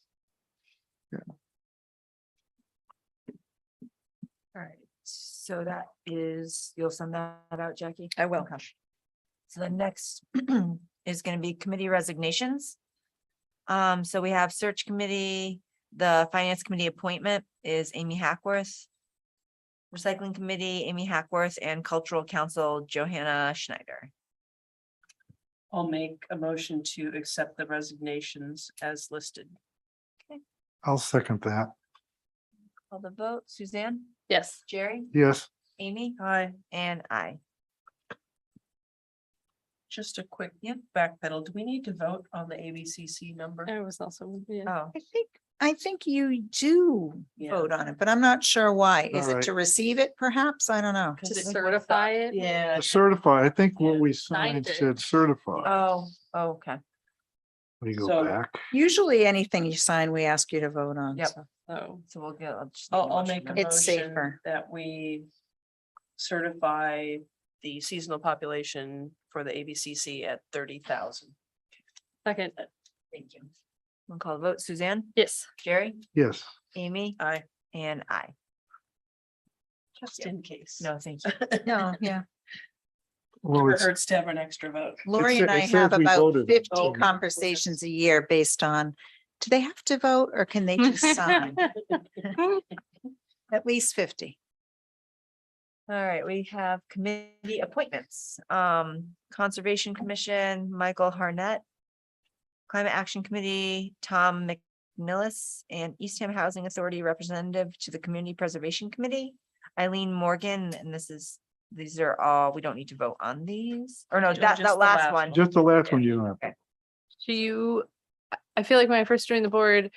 All right, so that is, you'll send that out, Jackie? I will. Okay. So the next is gonna be committee resignations. So we have search committee, the finance committee appointment is Amy Hackworth. Recycling committee, Amy Hackworth, and cultural council, Johanna Schneider. I'll make a motion to accept the resignations as listed. I'll second that. Call the vote, Suzanne, Yes. Jerry, Yes. Amy, Hi, and I. just a quick backpedal. Do we need to vote on the ABCC number? I was also, yeah. Oh, I think you do Yeah. vote on it, but I'm not sure why. Is it Alright. to receive it perhaps? I don't know. 'Cause To it was certify it? Yeah. Certify, I think what Yeah. we Signed signed it. said certify. oh, okay. We go So- back. Usually anything you sign, we ask you to vote on. Yep. so So So we'll get. just need a I'll motion make a then. It's motion safer. that we certify the seasonal population for the ABCC at 30,000. Second, Thank you. We'll call the vote, Suzanne, yes. Jerry, Yes. Amy, Aye, and I. just in case. No, thank you. No, yeah. Well, Never it's, hurts to have an extra vote. Lori sa- and I it have says we about voted. 50 Oh. conversations a year based on, do they have to vote or can they just sign? At least 50. All right, we have committee appointments. Conservation Commission, Michael Harnett. Climate Action Committee, Tom McNillis, and Eastham Housing Authority Representative to the Community Preservation Committee, Eileen Morgan, and these are all, we don't need to vote on these, or no, Ju- that just the last last one. one. just the last one you don't have. Okay. Do you, I feel like when I first joined the board,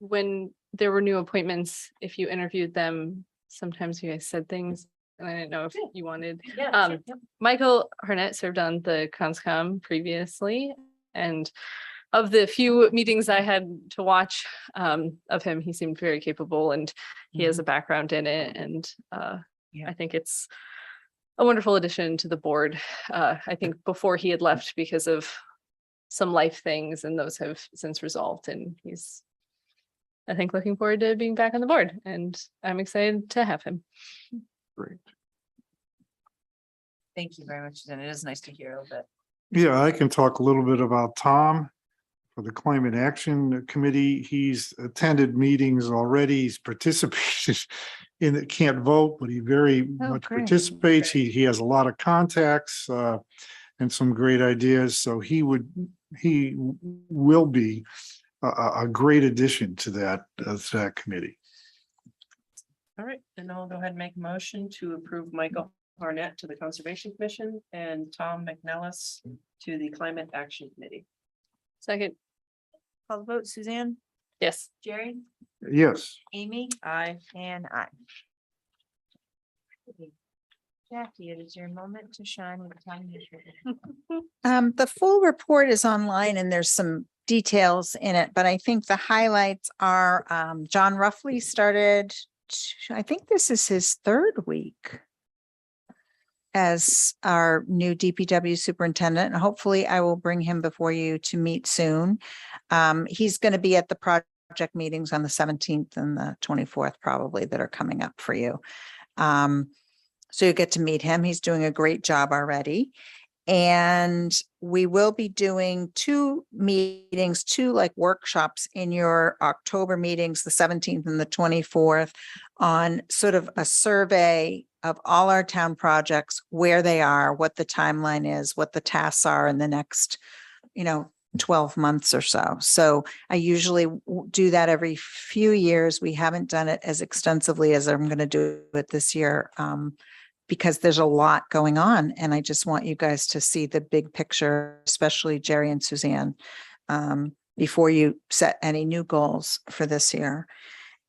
when there were new appointments, if you interviewed them, sometimes you guys said things, and I didn't know if you wanted. Yeah. Michael Harnett served on the Conscom previously, and of the few meetings I had to watch of him, he seemed very capable, and he has a background in it, and Yeah. I think it's a wonderful addition to the board. I think before he had left because of some life things, and those have since resolved, and he's, I think, looking forward to being back on the board, and I'm excited to have him. Great. Thank you very much, Suzanne. It is nice to hear a little bit. Yeah, I can talk a little bit about Tom for the Climate Action Committee. He's attended meetings already. He's participated in it, can't vote, but he very much great. participates. He has a lot of contacts and some great ideas. So he will be a great addition to that committee. All right, and I'll go ahead and make a motion to approve Michael Harnett to the Conservation Commission and Tom McNellis to the Climate Action Committee. Second, Call the vote, Suzanne, yes. Jerry, Yes. Amy, Aye. and I. Jackie, it is your moment to shine with the time. The full report is online and there's some details in it, but I think the highlights are John Ruffley started I think this is his third week as our new DPW superintendent, and hopefully I will bring him before you to meet soon. He's going to be at the project meetings on the 17th and the 24th probably that are coming up for you. So you get to meet him. He's doing a great job already. And we will be doing two meetings, two like workshops in your October meetings, the 17th and the 24th, on sort of a survey of all our town projects, where they are, what the timeline is, what the tasks are in the next, 12 months or so. So I usually do that every few years. We haven't done it as extensively as I'm going to do it this year. Because there's a lot going on, and I just want you guys to see the big picture, especially Jerry and Suzanne, before you set any new goals for this year.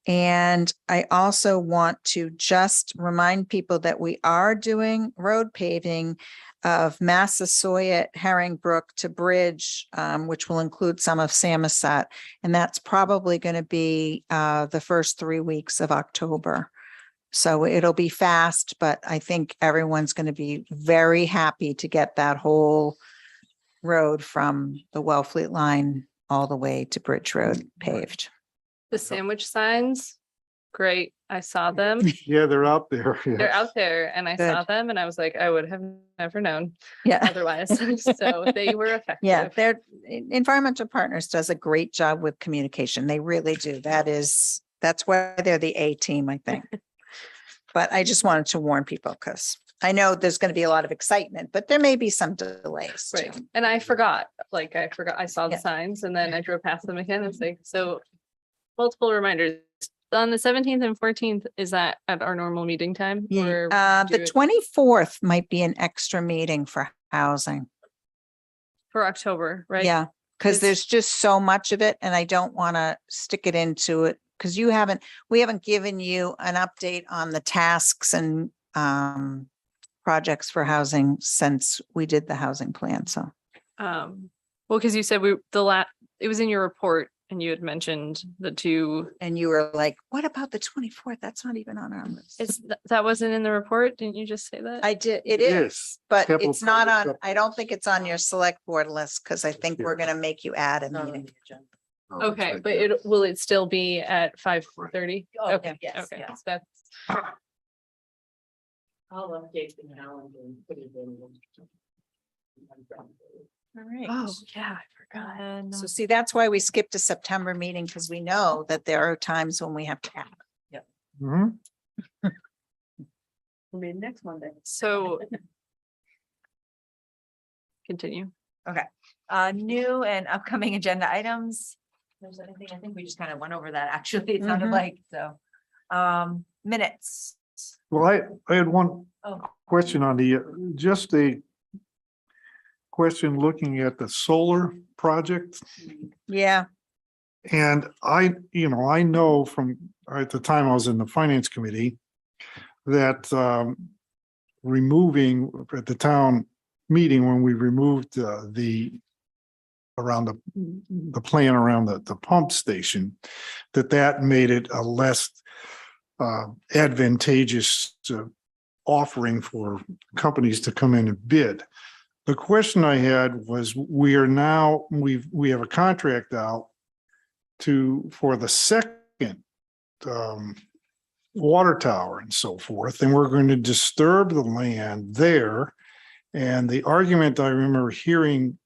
And I also want to just remind people that we are doing road paving of Massasoit, Herringbrook to Bridge, which will include some of Samoset. And that's probably going to be the first 3 weeks of October. So it'll be fast, but I think everyone's going to be very happy to get that whole road from the Wellfleet line all the way to Bridge Road paved. The sandwich signs, great. I saw them. Yeah, they're out there. They're Yes. out there and I saw Good. them and I was like, I would have never known Yeah. otherwise. So they were effective. Yeah, their Environmental Partners does a great job with communication. They really do. That's why they're the A team, I think. But I just wanted to warn people because I know there's going to be a lot of excitement, but there may be some delays Right. too. And I forgot, I saw the Yeah. signs and then I drove past them again. It's like, so multiple reminders. On the 17th and 14th, is that at our normal meeting time? or do The it 24th might be an extra meeting for housing. For October, right? Yeah, because It's- there's just so much of it and I don't want to stick it into it because we haven't given you an update on the tasks and projects for housing since we did the housing plan. So Well, because you said it was in your report and you had mentioned the two, and you were like, what about the 24th? That's not even on our list. that wasn't in the report? Didn't you just say that? I did, it It is, is. but Capital it's not projects on, up. I don't think it's on your select board list because I think we're Yeah. going to make you add a meeting. Okay, but will it still be at 5:30? Oh, Okay, yes, okay, yes. that's. I'll update the calendar and put it in. All right. Oh, yeah, I forgot. And So see, that's why we skipped a September meeting because we know that there are times when we have to add. Mhm. Next Monday. So. Continue. new and upcoming agenda items. There's anything, I think we just kind of went over that actually, it sounded Mhm. like, so. Minutes. Well, I had one Oh. question on just a question looking at the solar project. Yeah, And I know from, at the time I was in the finance committee, that removing at the town meeting, when we removed around the plan around the pump station, that made it a less advantageous offering for companies to come in and bid. The question I had was, we have a contract out for the second water tower and so forth, and we're going to disturb the land there. And the argument I remember hearing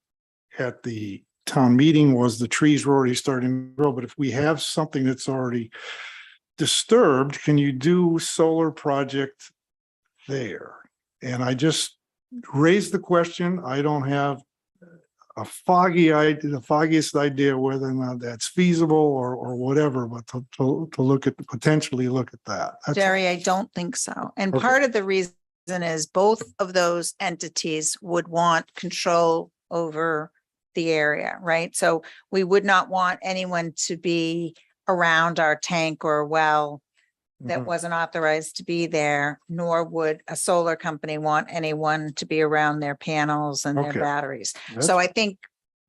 at the town meeting was the trees were already starting to grow, but if we have something that's already disturbed, can you do solar project there? And I just raised the question. I don't have the foggiest idea whether or not that's feasible or whatever, but to potentially look at that. That's all. Jerry, I don't think so. And Okay. part of the reason is both of those entities would want control over the area, right? So we would not want anyone to be around our tank or well that Mhm. wasn't authorized to be there, nor would a solar company want anyone to be around their panels and their Okay. batteries. That's- So I think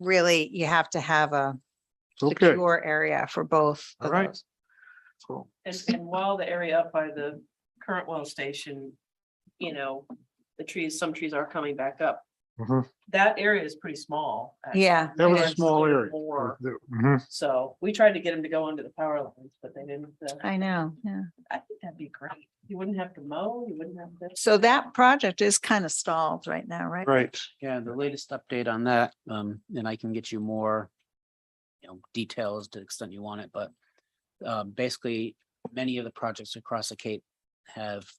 really you have to have a Okay, secure area for both All of right. those. So, And while the area up by the current well station, you know, the trees, some trees are coming back up. mhm. That area is pretty small. actually. Yeah. That was it a is. small area. More. Mhm. So we tried to get him to go under the power lines, but they didn't. I know, yeah. I think that'd be great. You wouldn't have to mow, you wouldn't have to. So that project is kind of stalled right now, right? Right. Yeah, the latest update on that, and I can get you more, details to the extent you want it, but basically, many of the projects across the Cape have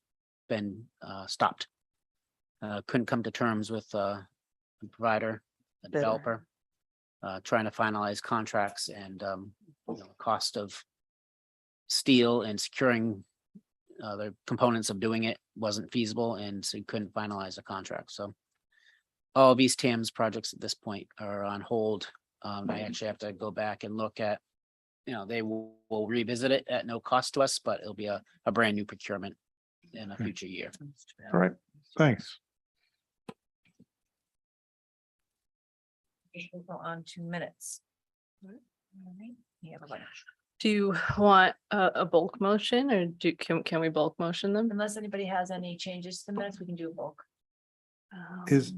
been stopped. Couldn't come to terms with a provider, a Bidder. developer, trying to finalize contracts and cost of steel and securing the components of doing it wasn't feasible, and so you couldn't finalize a contract. So all of East Thames projects at this point are on hold. I actually have to go back and look at, they will revisit it at no cost to us, but it'll be a brand new procurement in a future year. All right. Thanks. We'll go on to minutes. All right, we have a bunch. Do you want a bulk motion or can we bulk motion them? Unless anybody has any changes to the minutes, we can do a bulk. Is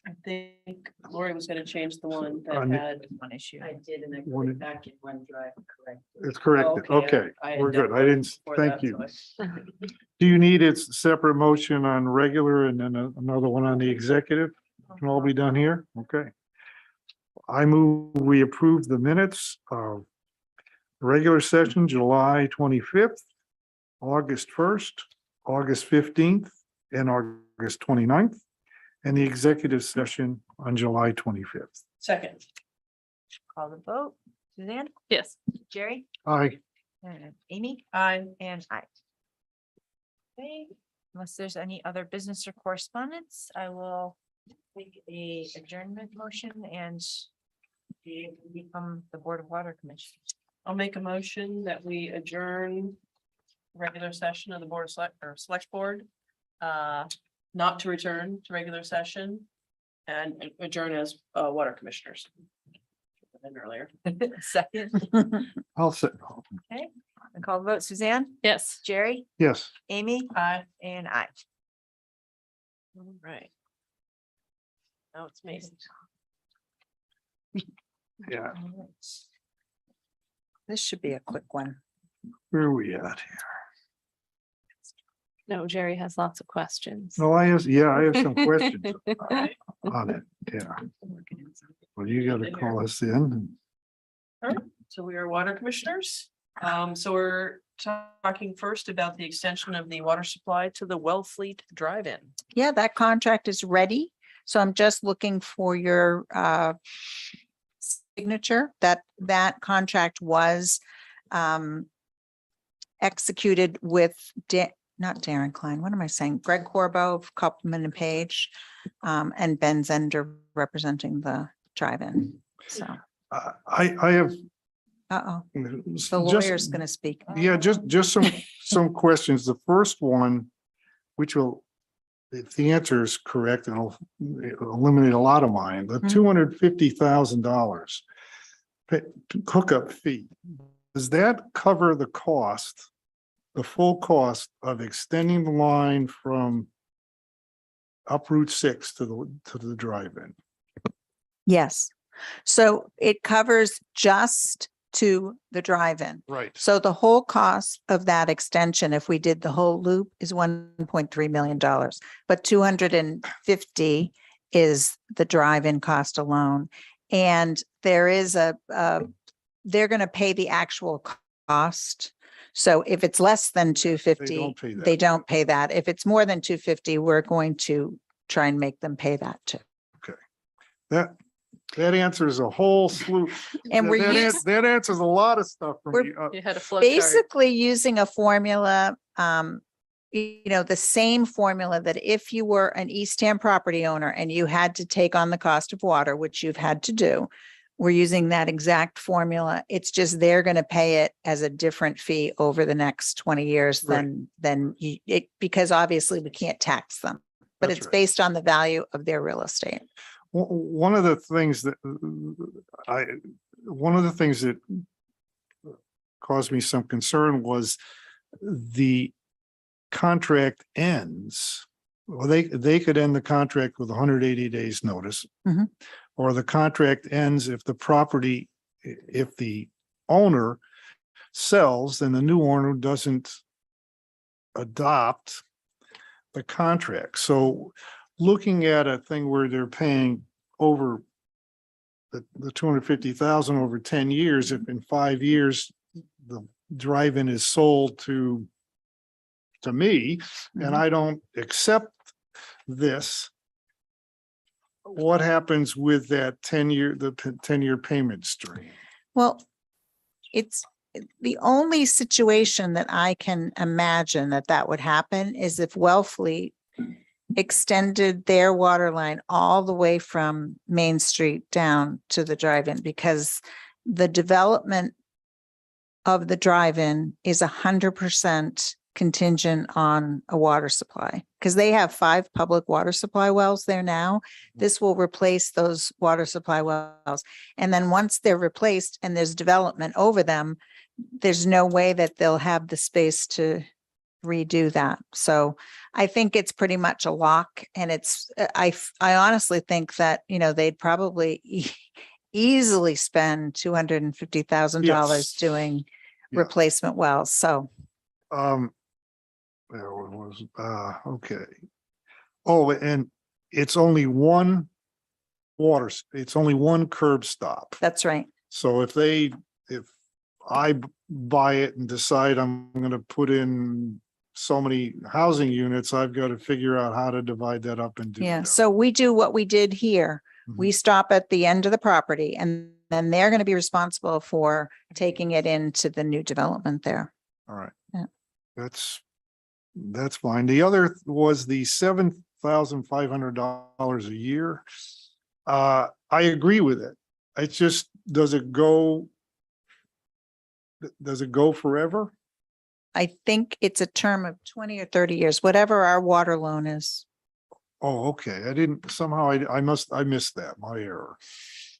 I think Lori was gonna change the one that On the- had. One issue. I did, and I put One- it back in OneDrive, correct? it's corrected. Okay, I had we're good. I downloaded didn't, before thank that, you. so I- Do you need its separate motion on regular and then another one on the executive? Can all be done here? Okay. I move we approve the minutes of regular session, July 25th, August 1st, August 15th, and August 29th, and the executive session on July 25th. Second, Call the vote. Suzanne, Yes. Jerry, Aye. and Amy, I, and I. Okay, unless there's any other business or correspondence, I will make a adjournment motion and become the Board of Water Commissioners. I'll make a motion that we adjourn regular session of the Board of Select Board. Not to return to regular session and adjourn as water commissioners. Earlier. Second, I'll say, and call the vote. Suzanne, Yes. Jerry, yes. Amy, Aye. and I. All right. Now it's me. Yeah. This should be a quick one. Where are we at here? No, Jerry has lots of questions. No, I have some questions on it. Yeah. Well, you gotta call us in. All right, so we are water commissioners. So we're talking first about the extension of the water supply to the Wellfleet Drive-In. Yeah, that contract is ready. So I'm just looking for your signature that contract was executed with not Darren Klein. What am I saying? Greg Corbo of Copeland and Page, and Ben Zender representing the drive-in. So, I have. the lawyer's going to speak. Yeah, just some questions. The first one, which will, if the answer is correct, it'll eliminate a lot of mine. The Mhm. $250,000 hookup fee. Does that cover the cost, the full cost of extending the line from up Route 6 to the drive-in? Yes. So it covers just to the drive-in. Right. So the whole cost of that extension, if we did the whole loop, is $1.3 million, but 250 is the drive-in cost alone. And there is they're going to pay the actual cost. So if it's less than 250, don't pay that. they don't pay that. If it's more than 250, we're going to try and make them pay that too. That answers a whole slew. And we're That answers a lot of stuff for me. You had a flow chart. basically using a formula, the same formula that if you were an East Ham property owner and you had to take on the cost of water, which you've had to do, we're using that exact formula. It's just they're going to pay it as a different fee over the next 20 years Right. than because obviously we can't tax them, but That's it's right. based on the value of their real estate. One of the things that caused me some concern was the contract ends. Well, they could end the contract with 180 days notice. Mhm. Or the contract ends if the property, if the owner sells, then the new owner doesn't adopt the contract. So looking at a thing where they're paying over the 250,000 over 10 years, if in 5 years the drive-in is sold to me, and I don't accept this, what happens with that 10-year, the 10-year payment stream? Well, it's the only situation that I can imagine that would happen is if Wellfleet extended their water line all the way from Main Street down to the drive-in, because the development of the drive-in is 100% contingent on a water supply, because they have 5 public water supply wells there now. This will replace those water supply wells. And then once they're replaced and there's development over them, there's no way that they'll have the space to redo that. So I think it's pretty much a lock, and it's, I honestly think that, they'd probably easily spend $250,000 doing Yeah. replacement wells. So There was, okay. Oh, and it's only one it's only one curb stop. that's right. So if I buy it and decide I'm gonna put in so many housing units, I've got to figure out how to divide that up and do. Yeah. that. So we do what we did here. We Mhm. stop at the end of the property, and then they're going to be responsible for taking it into the new development there. All right. Yeah. That's fine. The other was the $7,500 a year. I agree with it. It's just, does it go forever? I think it's a term of 20 or 30 years, whatever our water loan is. Oh, okay. I didn't, somehow I missed that, my error.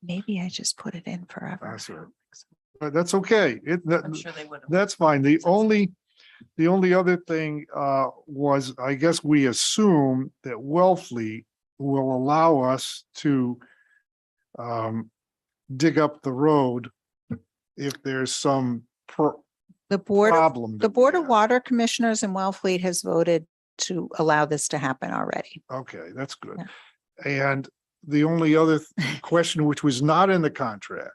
Maybe I just put it in forever. That's right. But that's okay. I'm sure they would. That's fine. The only other thing was, I guess we assume that Wellfleet will allow us to dig up the road if there's some The Board of problem. The Board of Water Commissioners in Wellfleet has voted to allow this to happen already. Okay, that's good. And the only other question, which was not in the contract,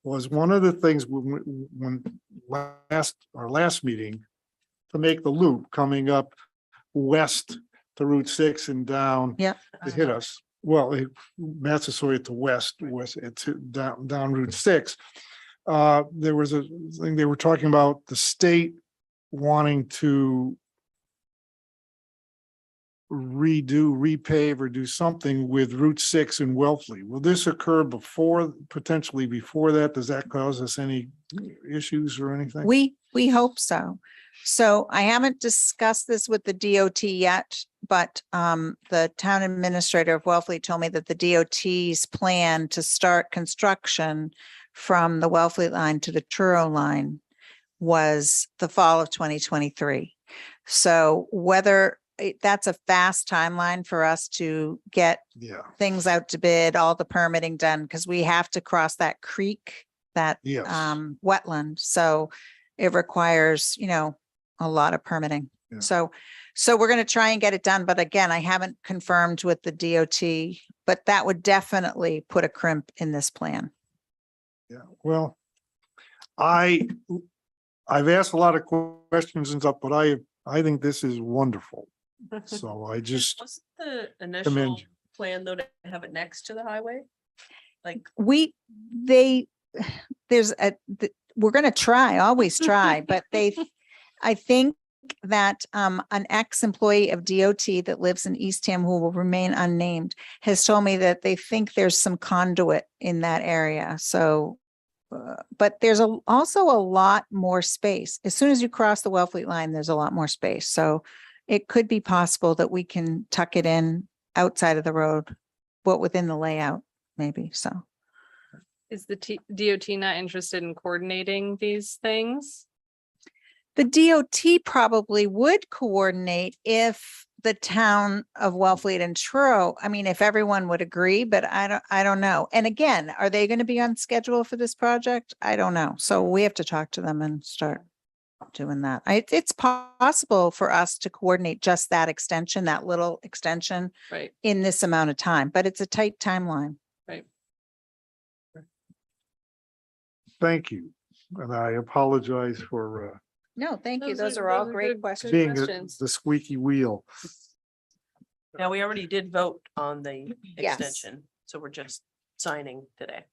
was one of the things when our last meeting, to make the loop coming up west to Route 6 and down. Yep. To hit us. Well, Massasoit to west to down Route 6. There was a thing they were talking about, the state wanting to repave or do something with Route 6 in Wellfleet. Will this occur potentially before that? Does that cause us any issues or anything? We hope so. So I haven't discussed this with the DOT yet, but the town administrator of Wellfleet told me that the DOT's plan to start construction from the Wellfleet line to the Truro line was the fall of 2023. So whether that's a fast timeline for us to get Yeah, things out to bid, all the permitting done, because we have to cross that creek, that yes. wetland. So it requires, a lot of permitting. Yeah. So we're going to try and get it done. But again, I haven't confirmed with the DOT, but that would definitely put a crimp in this plan. Yeah, well, I've asked a lot of questions and stuff, but I think this is wonderful. So I just, Was the initial commend plan though to have it next to the highway? Like, We're going to try, always try, but I think that an ex-employee of DOT that lives in Eastham, who will remain unnamed, has told me that they think there's some conduit in that area. So, but there's also a lot more space. As soon as you cross the Wellfleet line, there's a lot more space. So it could be possible that we can tuck it in outside of the road, but within the layout, maybe. So Is the DOT not interested in coordinating these things? The DOT probably would coordinate if the town of Wellfleet and Truro, I mean, if everyone would agree, but I don't know. And again, are they going to be on schedule for this project? I don't know. So we have to talk to them and start doing that. It's possible for us to coordinate just that extension, that little extension Right, in this amount of time, but it's a tight timeline. right. Thank you. And I apologize for No, thank you. Those are all great good questions. being questions. the squeaky wheel. Now, we already did vote on the Yes. extension, so we're just signing today.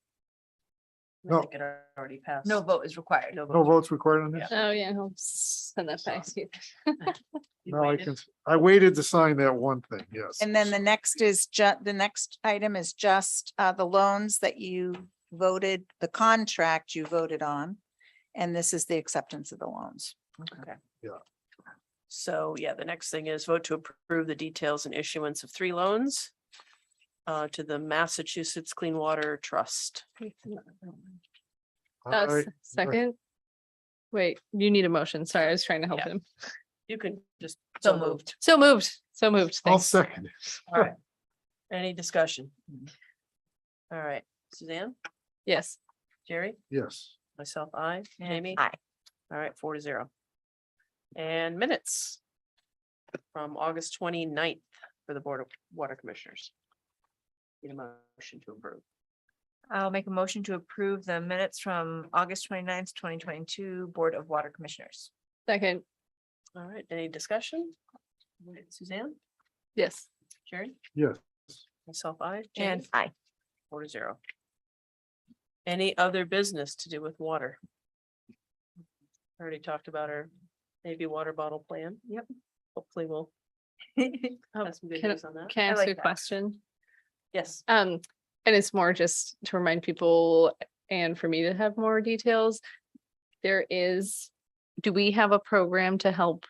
I No. think it already passed. No vote is required. No No vote. votes required on this? Oh, yeah, I'll send that back to you. You No, I waited? can, I waited to sign that one thing, yes. And then the next is the next item is just the loans that you voted, the contract you voted on. And this is the acceptance of the loans. So, yeah, the next thing is vote to approve the details and issuance of 3 loans to the Massachusetts Clean Water Trust. I- Second. Wait, you need a motion. Sorry, I was trying to help Yeah. him. You can just. So moved. So moved, so moved. I'll Thanks. second it. All right. Any discussion? All right, Suzanne, Yes, Jerry, Yes. myself, I, Jamie. Aye. All right, 4-0. And minutes from August 29th for the Board of Water Commissioners. Need a motion to approve. I'll make a motion to approve the minutes from August 29th, 2022 Board of Water Commissioners. second, All right, any discussion? All right, Suzanne, yes. Jerry, Yes. myself, I, And Jamie, aye. 4-0. Any other business to do with water? Already talked about our Navy water bottle plan. Yep. Hopefully we'll Oh, have some good can I- news on that. Can I I ask like you a that. question? Yes. And it's more just to remind people and for me to have more details. Do we have a program to help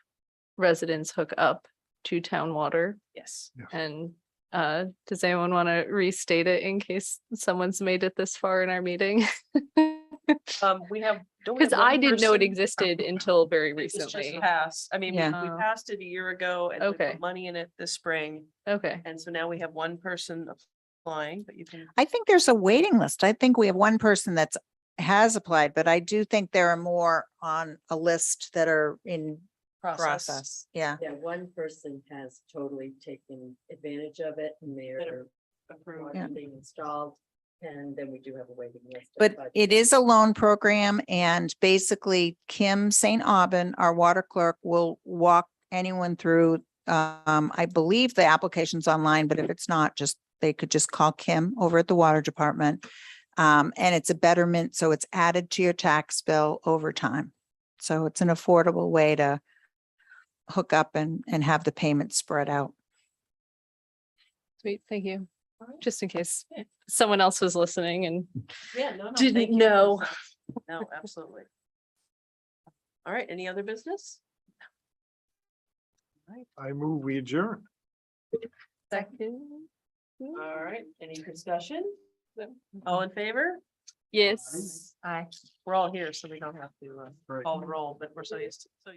residents hook up to town water? Yes. And does anyone want to restate it in case someone's made it this far in our meeting? We have. don't we Because have I one didn't know it person- existed until very It's just recently. passed. I mean, we Yeah. passed it a year ago and we Okay. put money in it this spring. Okay, And so now we have one person applying, but you can. I think there's a waiting list. I think we have one person has applied, but I do think there are more on a list that are in process. Yeah. Yeah, one person has totally taken advantage of it and they're Approved. Yeah. being installed. And then we do have a waiting list. But it is a loan program and basically Kim St. Aubin, our water clerk, will walk anyone through. I believe the application's online, but if it's not, they could just call Kim over at the water department. And it's a betterment, so it's added to your tax bill over time. So it's an affordable way to hook up and have the payment spread out. sweet, thank you. Just in case someone else was listening and Yeah, no, no. Didn't thank you. know. No, absolutely. All right, any other business? I move we adjourn. second. All right, any discussion? All in favor? Yes. Aye. We're all here, so we don't have to Right. call the roll, but we're so used to.